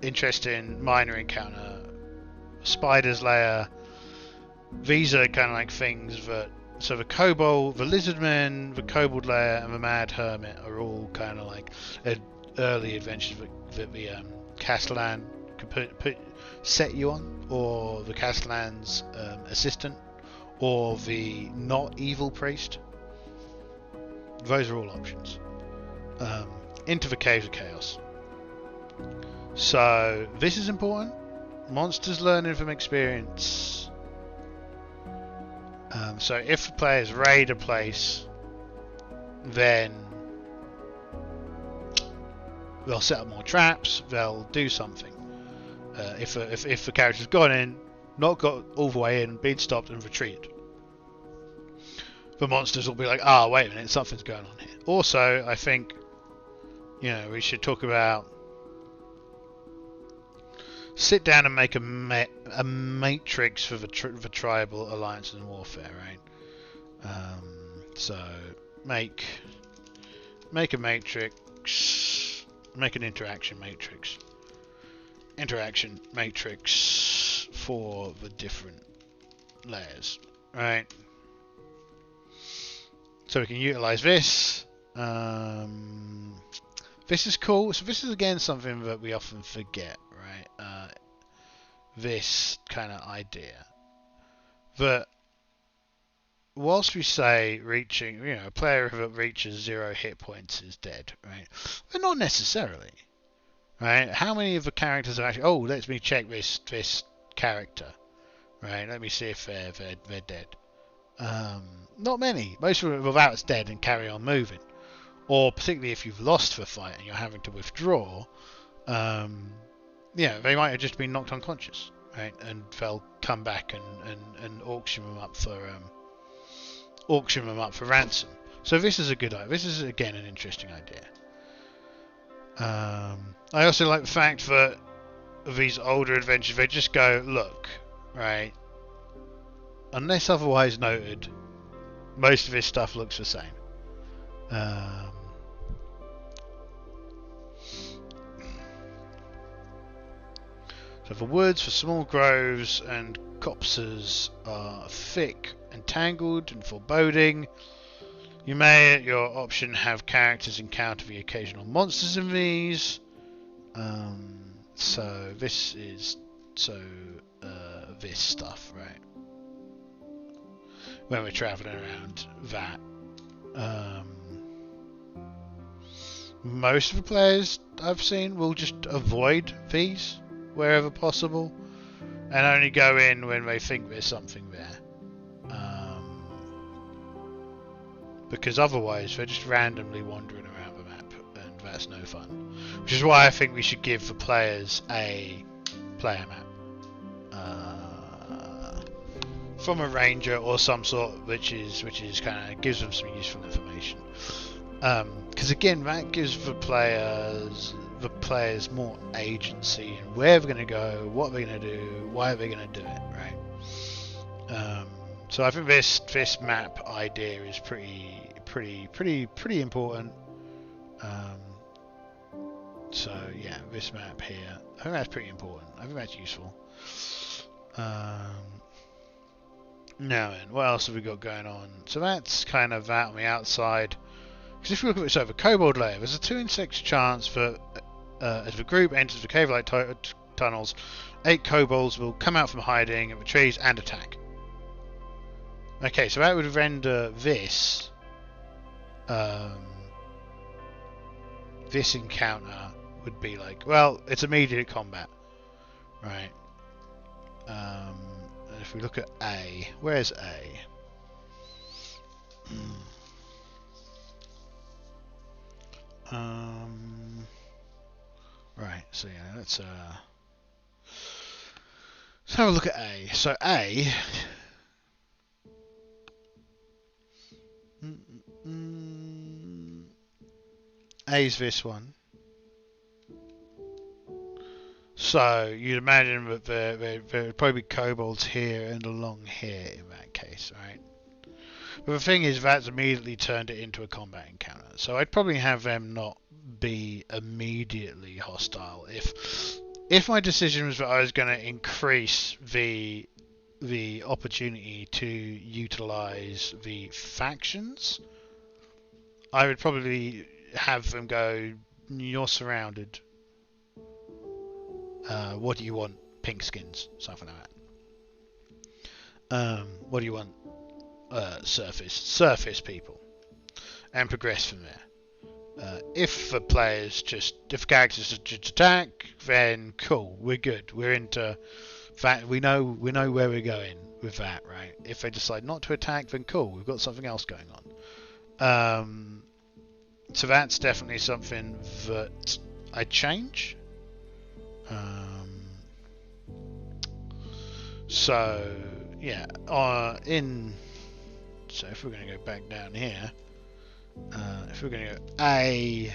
Interesting minor encounter. Spider's Lair. These are kind of like things that. So the Kobold, the Lizardmen, the Kobold Lair, and the Mad Hermit are all kind of like early adventures that the Castellan could set you on, or the Castellan's assistant, or the not evil priest. Those are all options. Into the Caves of Chaos. So this is important. Monsters learning from experience. So if the players raid a place, then they'll set up more traps. They'll do something. If the character's gone in, not got all the way in, been stopped and retreated, the monsters will be like, "Ah, wait a minute, something's going on here." Also, I think we should talk about. Sit down and make a matrix for the tribal alliance and warfare, right? So make a matrix. make an interaction matrix. Interaction matrix for the different layers, right? So we can utilize this. This is cool. So this is again something that we often forget, right? This kind of idea. But whilst we say reaching, a player that reaches 0 hit points is dead, right? But not necessarily, right? How many of the characters are actually? Oh, let me check this character, right? Let me see if they're dead. Not many. Most of them are without it's dead and carry on moving. Or particularly if you've lost the fight and you're having to withdraw, they might have just been knocked unconscious, right? And they'll come back and auction them up for ransom. So this is a good idea. This is again an interesting idea. I also like the fact that these older adventures, they just go, look, right? Unless otherwise noted, most of this stuff looks the same. So the woods for small groves and copses are thick and tangled and foreboding. You may, at your option, have characters encounter the occasional monsters in these. So this is this stuff, right? When we're travelling around that. Most of the players I've seen will just avoid these wherever possible and only go in when they think there's something there. Because otherwise they're just randomly wandering around the map and that's no fun. Which is why I think we should give the players a player map. From a ranger or some sort, which is kind of gives them some useful information. Because again, that gives the players more agency in where they're going to go, what they're going to do, why they're going to do it, right? So I think this map idea is pretty important. So yeah, this map here, I think that's pretty important. I think that's useful. Now then, what else have we got going on? So that's kind of that on the outside. Because if you look at this over kobold layer, there's a 2 in 6 chance that as the group enters the cave-like tunnels, 8 kobolds will come out from hiding in the trees and attack. Okay, so that would render this this encounter would be like, well, it's immediate combat, right? And if we look at A, where's A? Right, so yeah, let's have a look at A. So A A's this one. So you'd imagine that there would probably be kobolds here and along here in that case, right? But the thing is, that's immediately turned it into a combat encounter. So I'd probably have them not be immediately hostile. If my decision was that I was going to increase the opportunity to utilize the factions, I would probably have them go, you're surrounded. What do you want? Pink skins, something like that. What do you want? Surface people, and progress from there. If the characters just attack, then cool, we're good. We're into that. We know where we're going with that, right? If they decide not to attack, then cool, we've got something else going on. So that's definitely something that I'd change. So yeah, so if we're going to go back down here, if we're going to go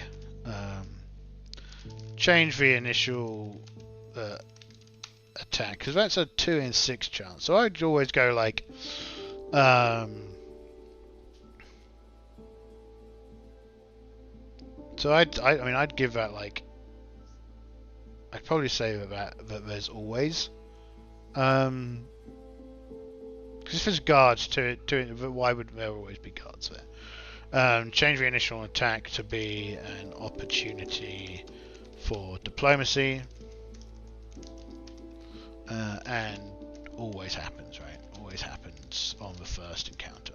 change the initial attack, because that's a 2 in 6 chance. So I'd always go like so I'd give that like I'd probably say that there's always. Because if there's guards to it, why would there always be guards there? Change the initial attack to be an opportunity for diplomacy, and always happens, right? Always happens on the first encounter.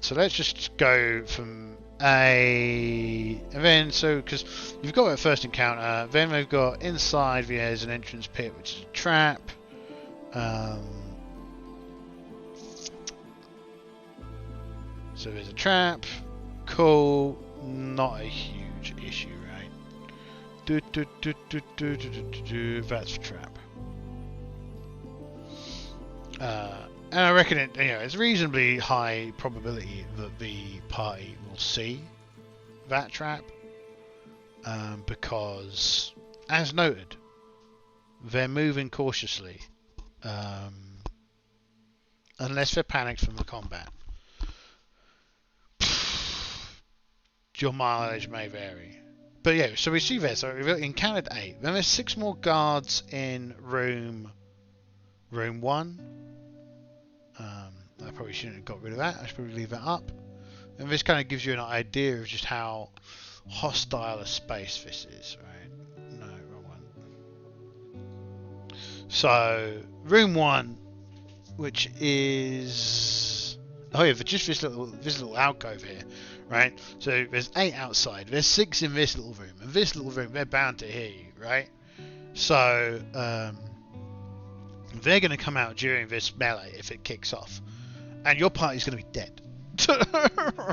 So let's just go from and then because you've got that first encounter, then we've got inside there's an entrance pit which is a trap. So there's a trap. Cool, not a huge issue, right? That's a trap. And I reckon it's reasonably high probability that the party will see that trap, because, as noted, they're moving cautiously, unless they're panicked from the combat. Your mileage may vary. But yeah, so we see there, so we've encountered 8. Then there's 6 more guards in room 1. I probably shouldn't have got rid of that. I should probably leave that up. And this kind of gives you an idea of just how hostile a space this is, right? No, wrong one. So, room 1, which is... Oh yeah, just this little alcove here, right? So there's 8 outside. There's 6 in this little room. And this little room, they're bound to hear you, right? So, they're going to come out during this melee if it kicks off. And your party's going to be dead.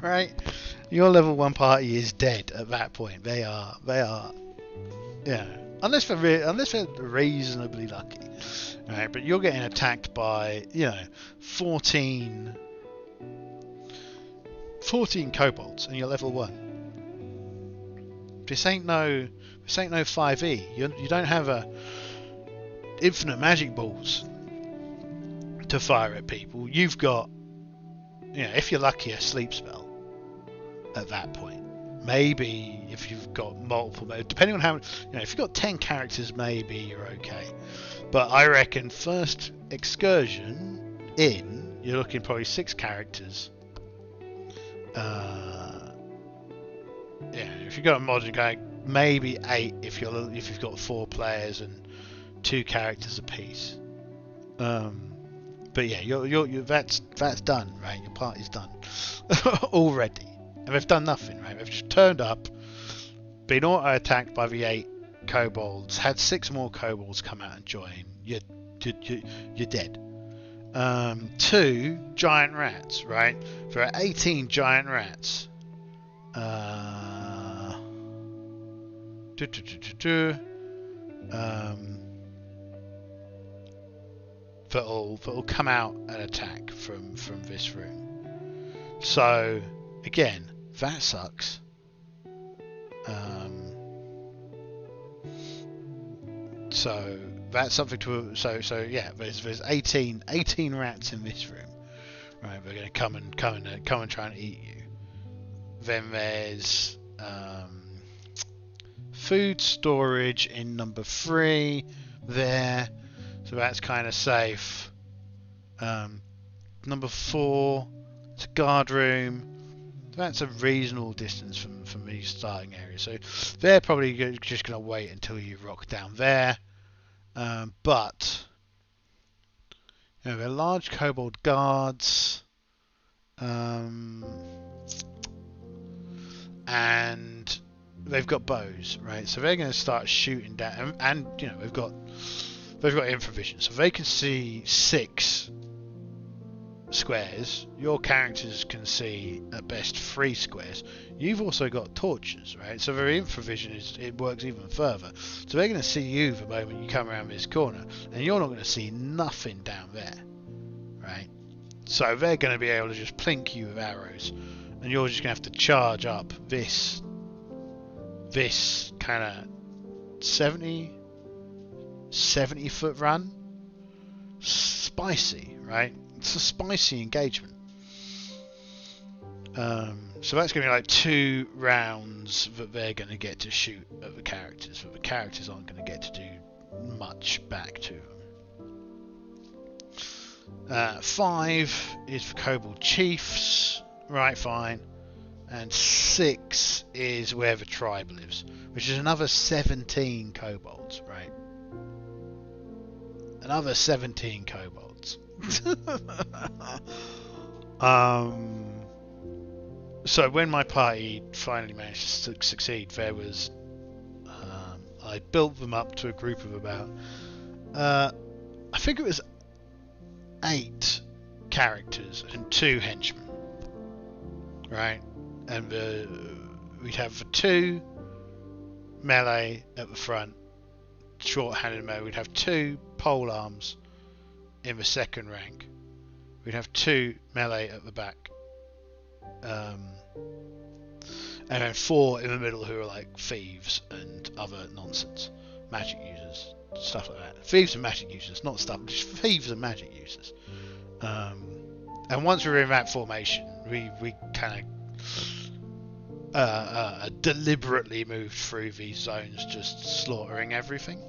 Right? Your level 1 party is dead at that point. They are, yeah. Unless they're reasonably lucky. Right? But you're getting attacked by, 14 kobolds and you're level 1. This ain't no 5e. You don't have a infinite magic balls to fire at people. You've got, if you're lucky, a sleep spell at that point. Maybe if you've got multiple, depending on how, if you've got 10 characters, maybe you're okay. But I reckon first excursion in, you're looking probably 6 characters. If you've got a modern guy, maybe 8 if you've got 4 players and 2 characters apiece. But yeah, you're that's done, right? Your party's done already, and they've done nothing, right? They've just turned up, been auto attacked by the 8 kobolds, had 6 more kobolds come out and join. You're dead. 2 giant rats, right? There are 18 giant rats. That'll come out and attack from this room. So again, that sucks. So that's something to yeah. There's 18 rats in this room, right? They're going to come and try and eat you. Then there's food storage in number 3 there. So that's kind of safe. Number 4, it's a guard room. That's a reasonable distance from the starting area. So they're probably just going to wait until you rock down there. But they're large kobold guards. And they've got bows, right? So they're going to start shooting down. And they've got infravision, so they can see 6 squares. Your characters can see at best 3 squares. You've also got torches, right? So their infravision it works even further. So they're going to see you the moment you come around this corner, and you're not going to see nothing down there, right? So they're going to be able to just plink you with arrows, and you're just going to have to charge up this kind of 70 foot run. Spicy, right? It's a spicy engagement. So that's going to be like 2 rounds that they're going to get to shoot at the characters, but the characters aren't going to get to do much back to them. 5 is for Kobold Chiefs, right, fine. And 6 is where the tribe lives, which is another 17 kobolds, right? Another 17 kobolds. So when my party finally managed to succeed, there was I built them up to a group of about I think it was 8 characters and 2 henchmen, right? And we'd have the 2 melee at the front, short-handed melee. We'd have 2 pole arms in the second rank. We'd have 2 melee at the back, and then 4 in the middle who are like thieves and other nonsense, magic users, stuff like that. Thieves and magic users, not stuff, just thieves and magic users. And once we were in that formation, we kind of deliberately moved through these zones, just slaughtering everything.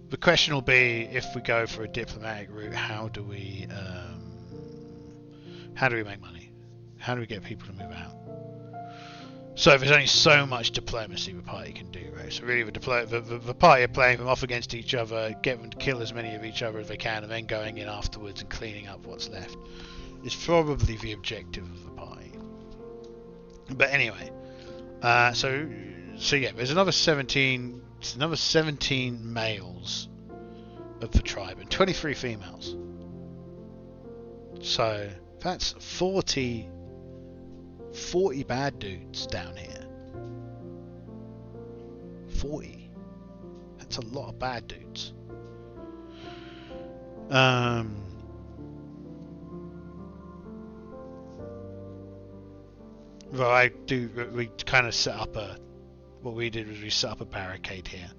The question will be, if we go for a diplomatic route, how do we make money? How do we get people to move out? So there's only so much diplomacy the party can do, right? So really the party are playing them off against each other, get them to kill as many of each other as they can, and then going in afterwards and cleaning up what's left. It's probably the objective of the party. But anyway, so yeah, there's another 17 males of the tribe and 23 females. So that's 40 bad dudes down here. 40. That's a lot of bad dudes. Well, we kind of set up what we did was we set up a barricade here,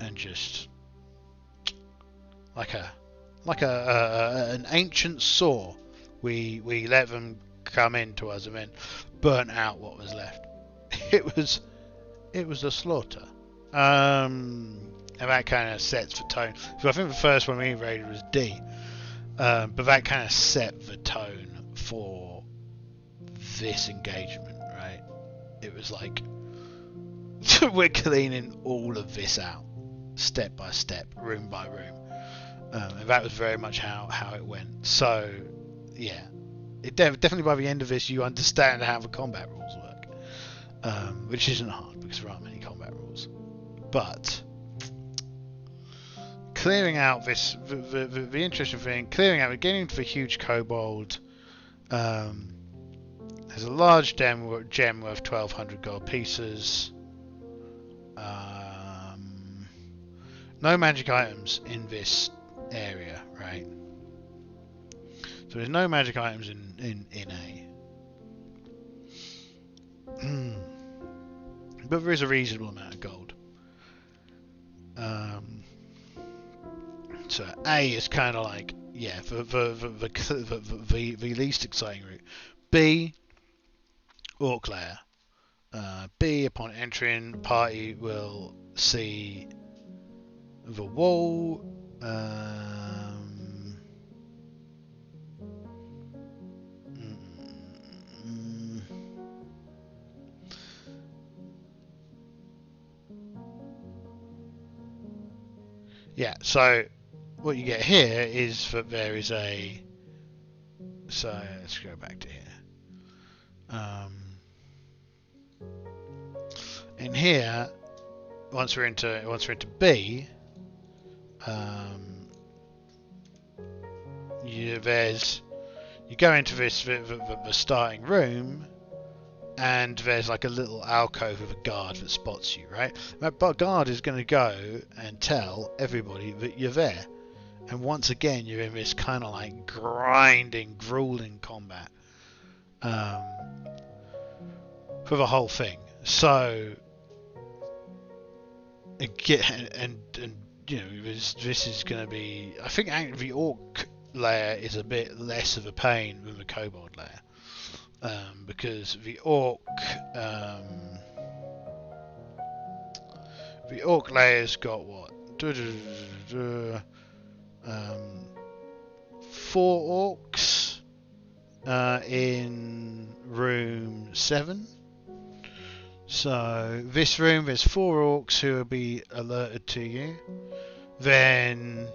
and just like an ancient saw, we let them come into us and then burnt out what was left. It was a slaughter, and that kind of sets the tone. So I think the first one we raided was D, but that kind of set the tone for this engagement, right? It was like, we're cleaning all of this out, step by step, room by room, and that was very much how it went. So yeah, definitely by the end of this you understand how the combat rules work, which isn't hard because there aren't many combat rules. But clearing out this, the interesting thing, getting into the huge kobold. There's a large gem worth 1,200 gold pieces. No magic items in this area, right? So there's no magic items in A. But there is a reasonable amount of gold. So A is kind of like, yeah, the least exciting route. B, Orc Lair. B, upon entering, party will see the wall. Yeah, so what you get here is that there is a. So let's go back to here. In here, once we're into B, you go into this the starting room, and there's like a little alcove with a guard that spots you, right? That guard is going to go and tell everybody that you're there, and once again you're in this kind of like grinding, grueling combat for the whole thing. So again, and you know, this is going to be, I think the orc layer is a bit less of a pain than the kobold layer, because the orc layer's got what? 4 orcs in room 7. So this room, there's 4 orcs who will be alerted to you. Then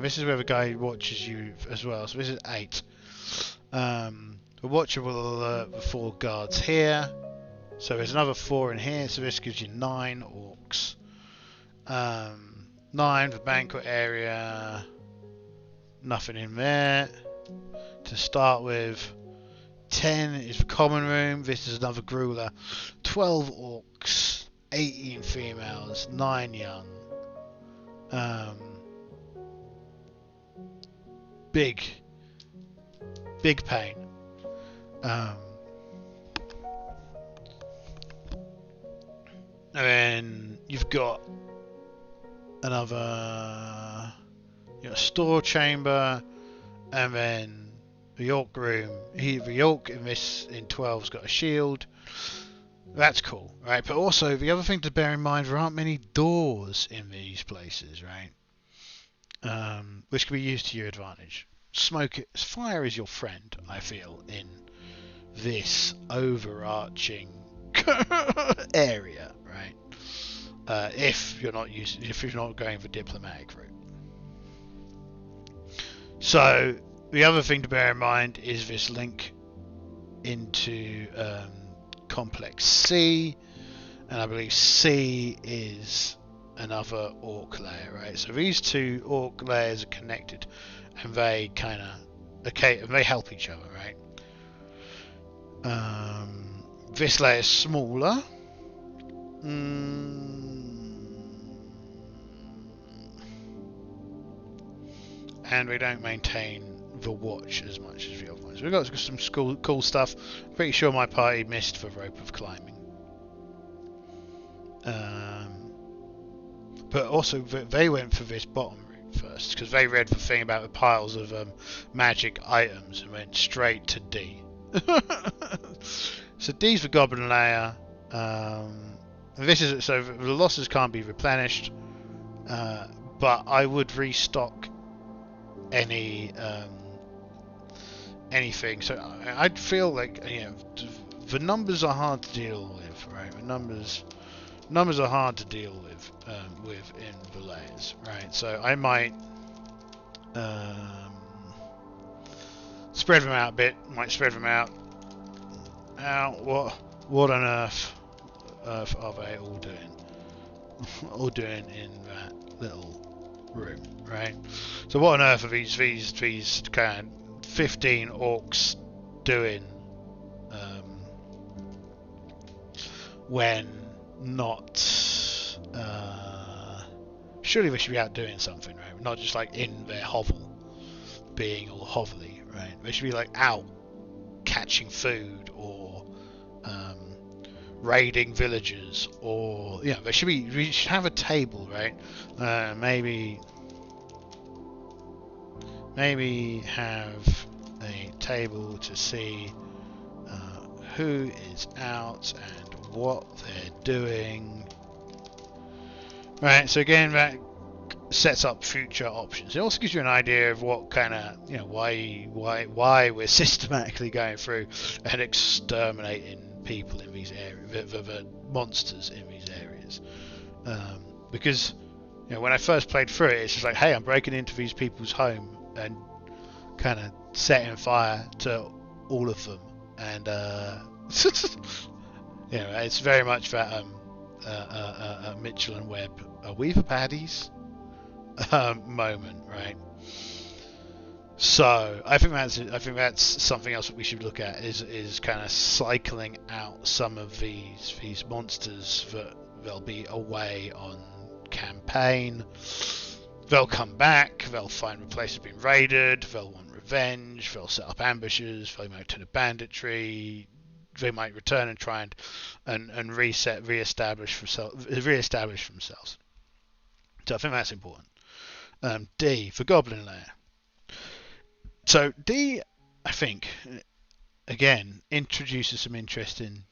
this is where the guy watches you as well. So this is 8. The watcher will alert the 4 guards here. So there's another 4 in here. So this gives you 9 orcs. 9 for banquet area. Nothing in there to start with. 10 is the common room. This is another grueler. 12 orcs, 18 females, 9 young. Big pain. And then you've got another store chamber, and then the York room. The York in 12's got a shield. That's cool, right? But also the other thing to bear in mind, there aren't many doors in these places, right? Which can be used to your advantage. Fire is your friend, I feel, in this overarching area, right? If you're not going the diplomatic route. So the other thing to bear in mind is this link into complex C, and I believe C is another orc layer, right? So these 2 orc layers are connected, and they they help each other, right? This layer is smaller. And we don't maintain the watch as much as the other ones. We've got some cool stuff. Pretty sure my party missed the rope of climbing. But also they went for this bottom route first, because they read the thing about the piles of magic items and went straight to D. So D's the goblin layer. This is so the losses can't be replenished, but I would restock anything. So I'd feel like the numbers are hard to deal with, right? The numbers are hard to deal with in the layers, right? So I might spread them out a bit. Might spread them out. Now what on earth are they all doing? All doing in that little room, right? So what on earth are these kind of 15 orcs doing when not surely they should be out doing something, right? Not just like in their hovel being all hovelly, right? They should be like out catching food or raiding villagers, or we should have a table, right? Maybe have a table to see who is out and what they're doing. Right, so again, that sets up future options. It also gives you an idea of what kind of, why we're systematically going through and exterminating people in these areas, the monsters in these areas. Because when I first played through it, it's just like, hey, I'm breaking into these people's home and kind of setting fire to all of them, and it's very much that Mitchell and Webb, are we the baddies moment, right? So I think that's something else that we should look at is kind of cycling out some of these monsters that they'll be away on campaign. They'll come back, they'll find the place has been raided, they'll want revenge, they'll set up ambushes, they might turn to banditry, they might return and try and re-establish themselves. So I think that's important. D, for Goblin Lair. So D, I think, again, introduces some interesting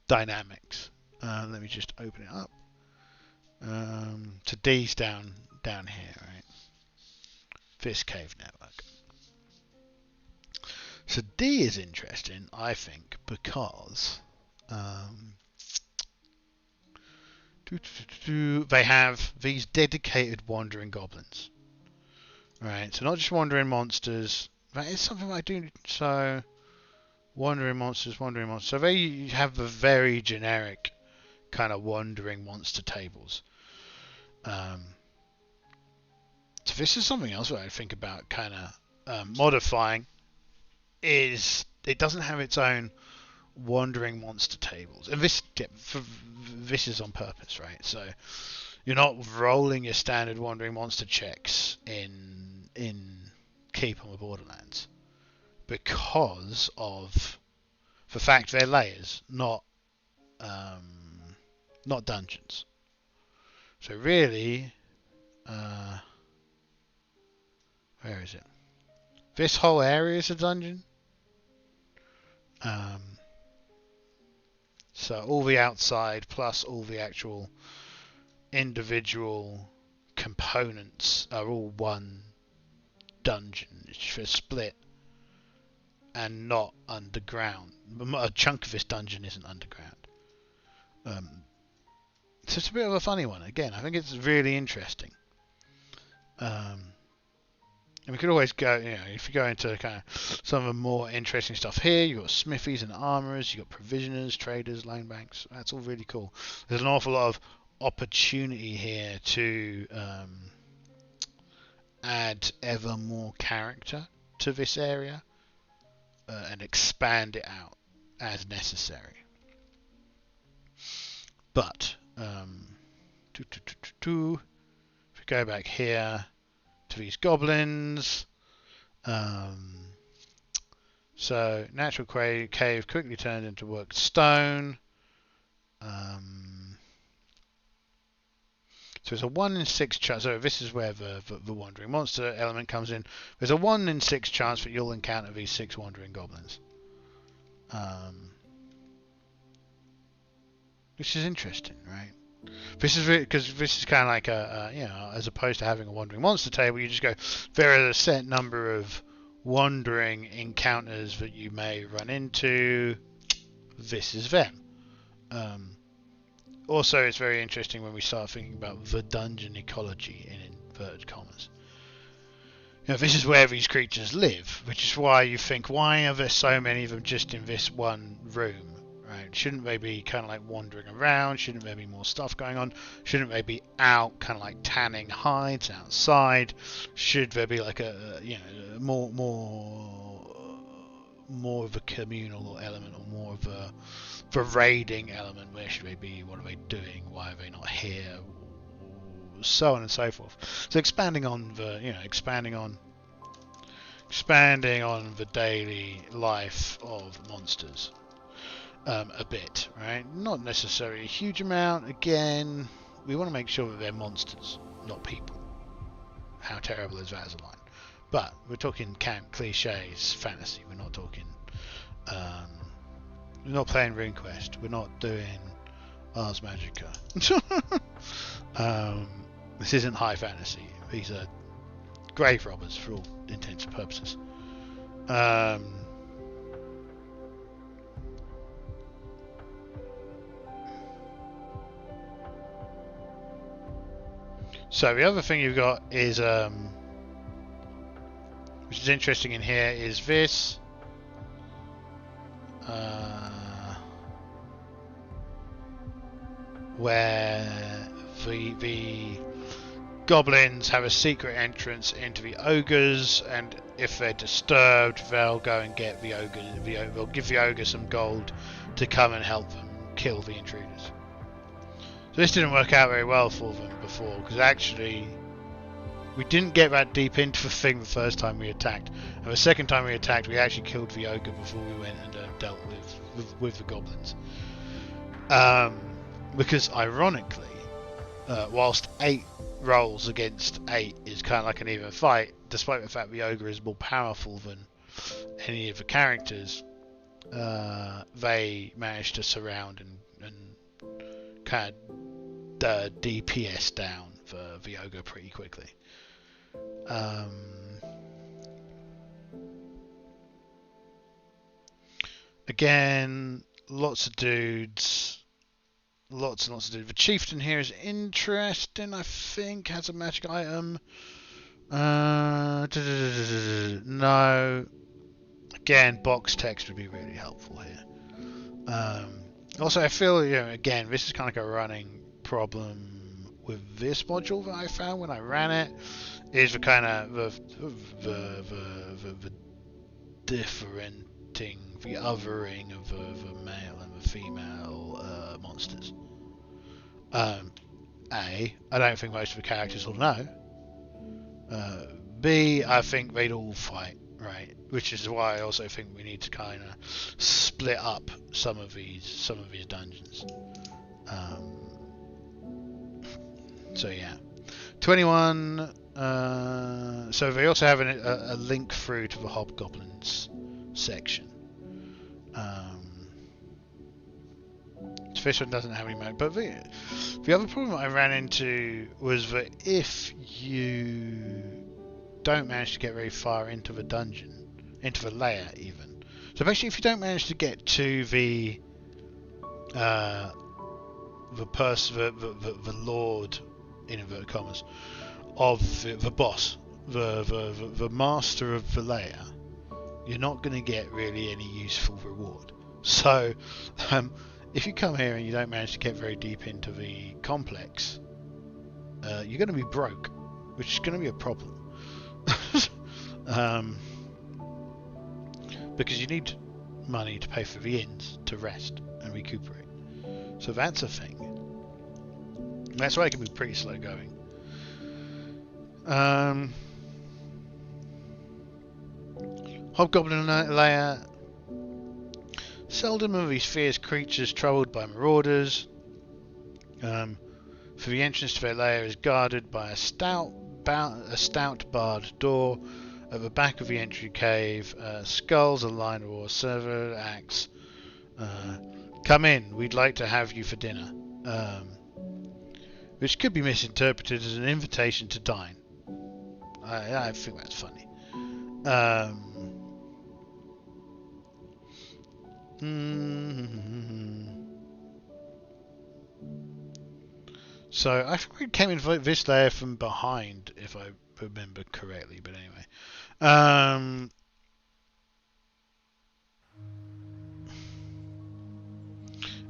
dynamics. Let me just open it up. So D's down here, right? This cave network. So D is interesting, I think, because they have these dedicated wandering goblins, right? So not just wandering monsters. That is something I do. So wandering monsters. So they have the very generic kind of wandering monster tables. So this is something else that I think about kind of modifying. Is it doesn't have its own wandering monster tables, and this is on purpose, right? So you're not rolling your standard wandering monster checks in Keep on the Borderlands because of the fact they're layers, not dungeons. So really, where is it? This whole area is a dungeon. So all the outside plus all the actual individual components are all one dungeon. It's split and not underground. A chunk of this dungeon isn't underground. So it's a bit of a funny one. Again, I think it's really interesting. And we could always go, if you go into kind of some of the more interesting stuff here, you've got smithies and armorers, you've got provisioners, traders, loan banks. That's all really cool. There's an awful lot of opportunity here to add ever more character to this area and expand it out as necessary. But if we go back here to these goblins, so natural cave quickly turned into worked stone. So it's a 1 in 6 chance. So this is where the wandering monster element comes in. There's a 1 in 6 chance that you'll encounter these 6 wandering goblins. Which is interesting, right? This is because this is kind of like as opposed to having a wandering monster table, you just go, there are a set number of wandering encounters that you may run into. This is them. Also, it's very interesting when we start thinking about the dungeon ecology in inverted commas. This is where these creatures live, which is why you think, why are there so many of them just in this one room? Right? Shouldn't they be kind of like wandering around? Shouldn't there be more stuff going on? Shouldn't they be out, kind of like tanning hides outside? Should there be like a more of a communal element, or more of a raiding element? Where should they be? What are they doing? Why are they not here? So on and so forth. So expanding on the daily life of monsters. A bit, right? Not necessarily a huge amount. Again, we want to make sure that they're monsters, not people. How terrible is that as a line? But we're talking camp cliches, fantasy. We're not talking. We're not playing RuneQuest. We're not doing Ars Magica. This isn't high fantasy. These are grave robbers for all intents and purposes. So the other thing you've got is, which is interesting in here, is this. Where the goblins have a secret entrance into the ogres, and if they're disturbed, they'll go and get the ogre. They'll give the ogre some gold to come and help them kill the intruders. So this didn't work out very well for them before, because actually we didn't get that deep into the thing the first time we attacked, and the second time we attacked we actually killed the ogre before we went and dealt with the goblins. Because ironically, whilst 8 rolls against 8 is kind of like an even fight, despite the fact the ogre is more powerful than any of the characters. They managed to surround and kind of DPS down the ogre pretty quickly. Again, lots of dudes. Lots and lots of dudes. The chieftain here is interesting, I think. Has a magic item. No. Again, box text would be really helpful here. Also, I feel, again, this is kind of like a running problem with this module that I found when I ran it. Is the kind of the differenting, the othering of the male and the female monsters. I don't think most of the characters will know. B, I think they'd all fight, right? Which is why I also think we need to kind of split up some of these dungeons. So yeah, 21. So they also have a link through to the hobgoblins section. This one doesn't have any mode, but the other problem I ran into was that if you don't manage to get very far into the dungeon, into the layer even, so basically if you don't manage to get to the lord, in inverted commas, of the boss, the master of the layer, you're not going to get really any useful reward. So if you come here and you don't manage to get very deep into the complex, you're going to be broke, which is going to be a problem. Because you need money to pay for the inns to rest and recuperate. So that's a thing. That's why it can be pretty slow going. Hobgoblin layer. Seldom are these fierce creatures troubled by marauders. For the entrance to their lair is guarded by a stout barred door. At the back of the entry cave, skulls, a line or a server axe. Come in, we'd like to have you for dinner. Which could be misinterpreted as an invitation to dine. I think that's funny. So I think we came in this layer from behind, if I remember correctly. But anyway, and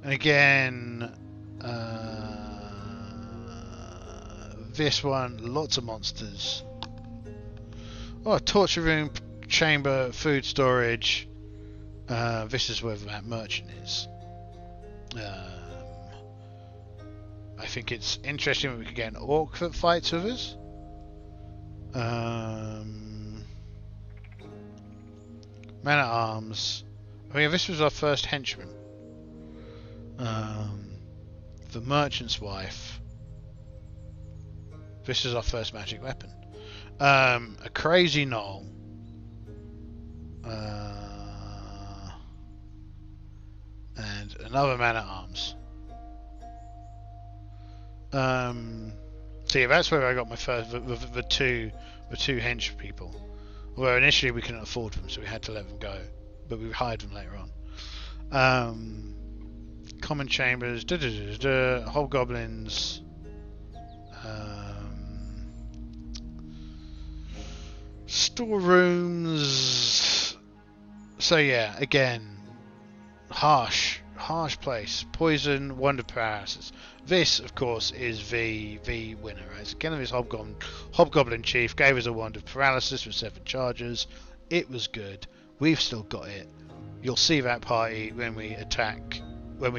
again, this one, lots of monsters. Oh, torture room, chamber, food storage. This is where that merchant is. I think it's interesting that we could get an orc that fights with us. Man at arms. Oh yeah, this was our first henchman. The merchant's wife. This is our first magic weapon. A crazy gnoll. And another man at arms. So yeah, that's where I got my first the two hench people. Although initially we couldn't afford them, so we had to let them go, but we hired them later on. Common chambers, hobgoblins, storerooms. So yeah, again, harsh place. Poison, wonder paralysis. This, of course, is the winner. Right? Again, this hobgoblin chief gave us a wand of paralysis with 7 charges. It was good. We've still got it. You'll see that party when we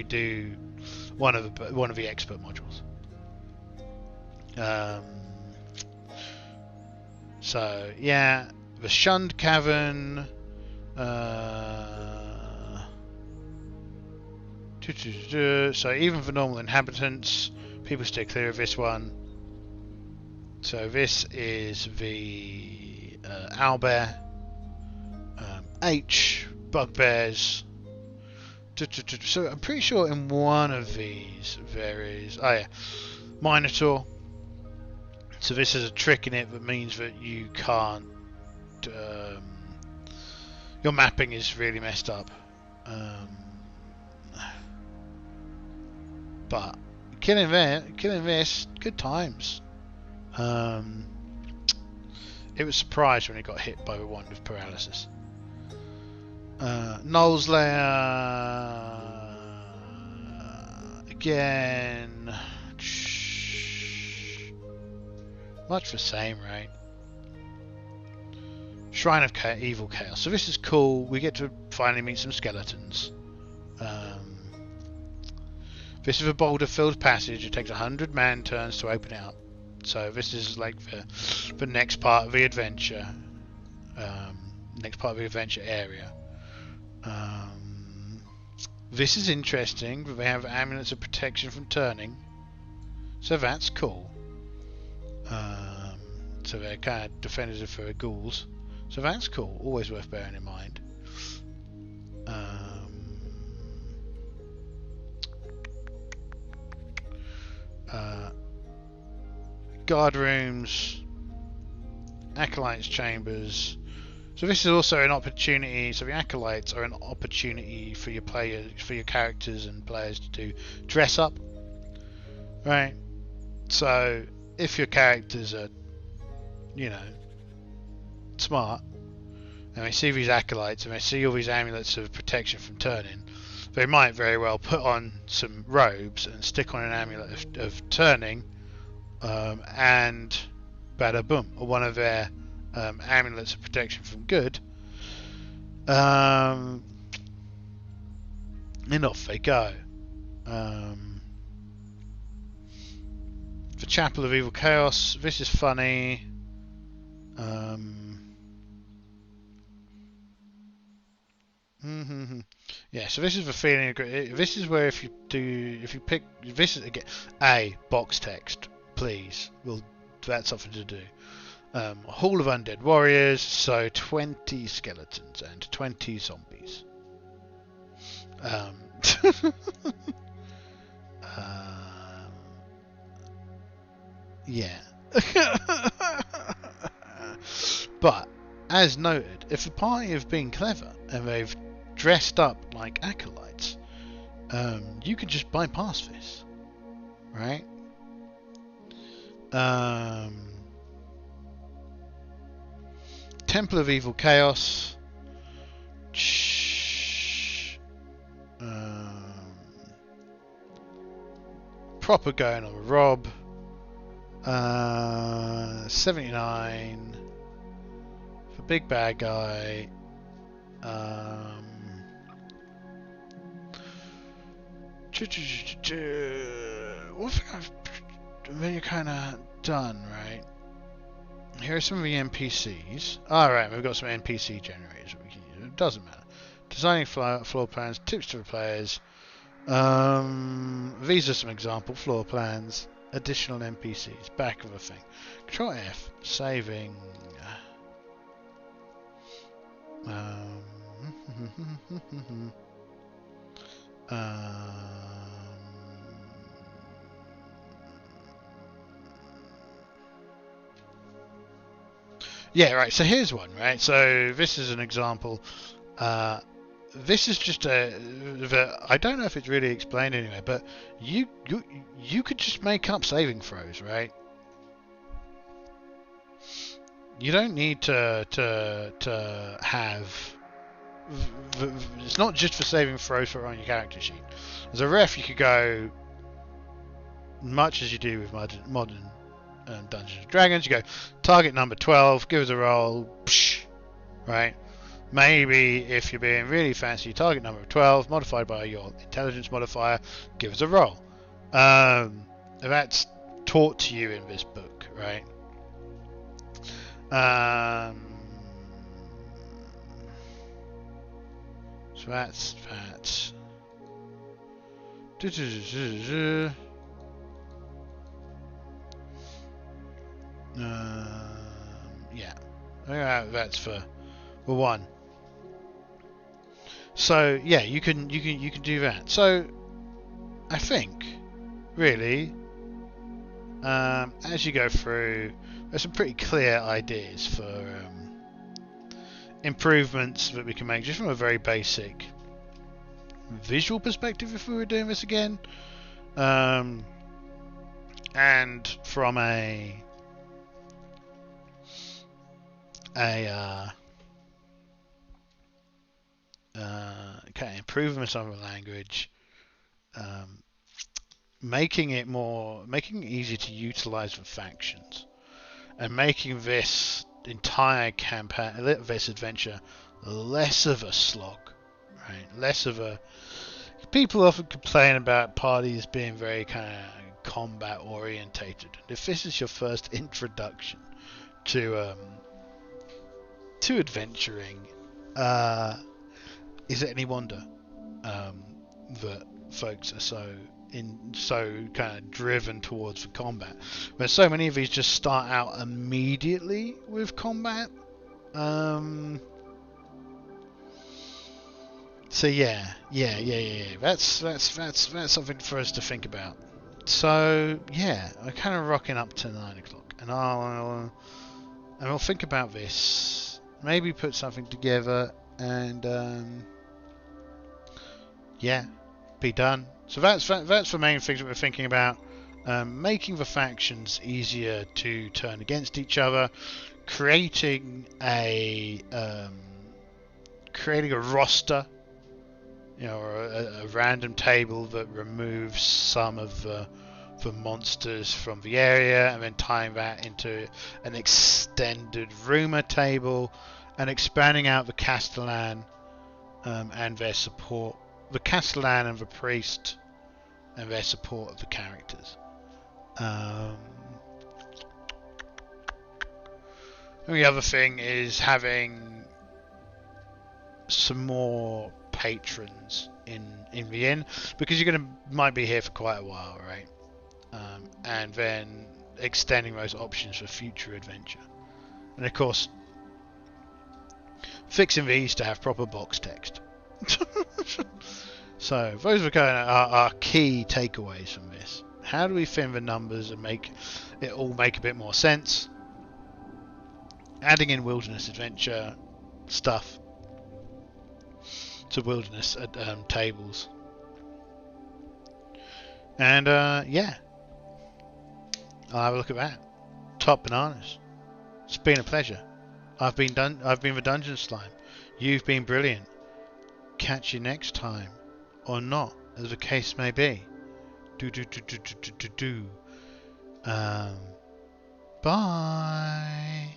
do one of the expert modules. So yeah, the shunned cavern. So even for normal inhabitants, people stay clear of this one. So this is the owlbear, H, bugbears. So I'm pretty sure in one of these there is, oh yeah, minotaur. So this is a trick in it that means that you can't, your mapping is really messed up. But killing this, good times. It was surprised when he got hit by the one with paralysis. Knowles layer again. Much the same, right? Shrine of Evil Chaos. So this is cool. We get to finally meet some skeletons. This is a boulder-filled passage. It takes 100 man turns to open it up. So this is like the next part of the adventure. Next part of the adventure area. This is interesting. They have amulets of protection from turning. So that's cool. So they're kind of defenders for the ghouls. So that's cool. Always worth bearing in mind. Guard rooms, acolytes chambers. So this is also an opportunity. So the acolytes are an opportunity for your players, for your characters and players to do dress up, right? So if your characters are, you know, smart, and they see these acolytes and they see all these amulets of protection from turning, they might very well put on some robes and stick on an amulet of turning, and bada boom, or one of their amulets of protection from good, and off they go. The Chapel of Evil Chaos. This is funny. Yeah, so this is the feeling. This is where if you pick this is again a box text, please. Well, that's something to do. Hall of Undead Warriors, so 20 skeletons and 20 zombies. Yeah. But, as noted, if the party have been clever and they've dressed up like acolytes, you could just bypass this, right? Temple of Evil Chaos. Proper going on with Rob. 79 for big bad guy. One thing then you're kind of done, right? Here are some of the NPCs. Alright, we've got some NPC generators we can use. It doesn't matter. Designing floor plans, tips to the players. These are some example floor plans. Additional NPCs. Back of a thing. Control F. Saving. Yeah, right. So here's one, right? So this is an example. This is just I don't know if it's really explained anyway, but you could just make up saving throws, right? You don't need to have. It's not just for saving throws for on your character sheet. As a ref, you could go much as you do with modern Dungeons and Dragons. You go target number 12, give us a roll, psh, right? Maybe if you're being really fancy, target number 12 modified by your intelligence modifier, give us a roll. That's taught to you in this book, right? So that's that. Yeah, that's for one. So yeah, you can do that. So I think really, as you go through, there's some pretty clear ideas for improvements that we can make just from a very basic visual perspective if we were doing this again, and from a kind of improvements on the language, making it easy to utilize the factions, and making this entire campaign, this adventure, less of a slog, right? Less of a. People often complain about parties being very kind of combat orientated. If this is your first introduction to adventuring, is it any wonder that folks are so kind of driven towards the combat? When so many of these just start out immediately with combat. So yeah. That's something for us to think about. So yeah, I'm kind of rocking up to 9 o'clock, and I'll think about this. Maybe put something together, and yeah, be done. So that's the main things that we're thinking about. Making the factions easier to turn against each other, creating a roster, or a random table that removes some of the monsters from the area, and then tying that into an extended rumor table, and expanding out the Castellan and their support, the Castellan and the priest and their support of the characters. And the other thing is having some more patrons in the inn, because you're might be here for quite a while, right? And then extending those options for future adventure, and of course fixing these to have proper box text. So those are kind of our key takeaways from this. How do we thin the numbers and make it all make a bit more sense? Adding in wilderness adventure stuff to wilderness tables, and yeah, I'll have a look at that. Top bananas. It's been a pleasure. I've been the Dungeon Slime. You've been brilliant. Catch you next time, or not, as the case may be. Bye.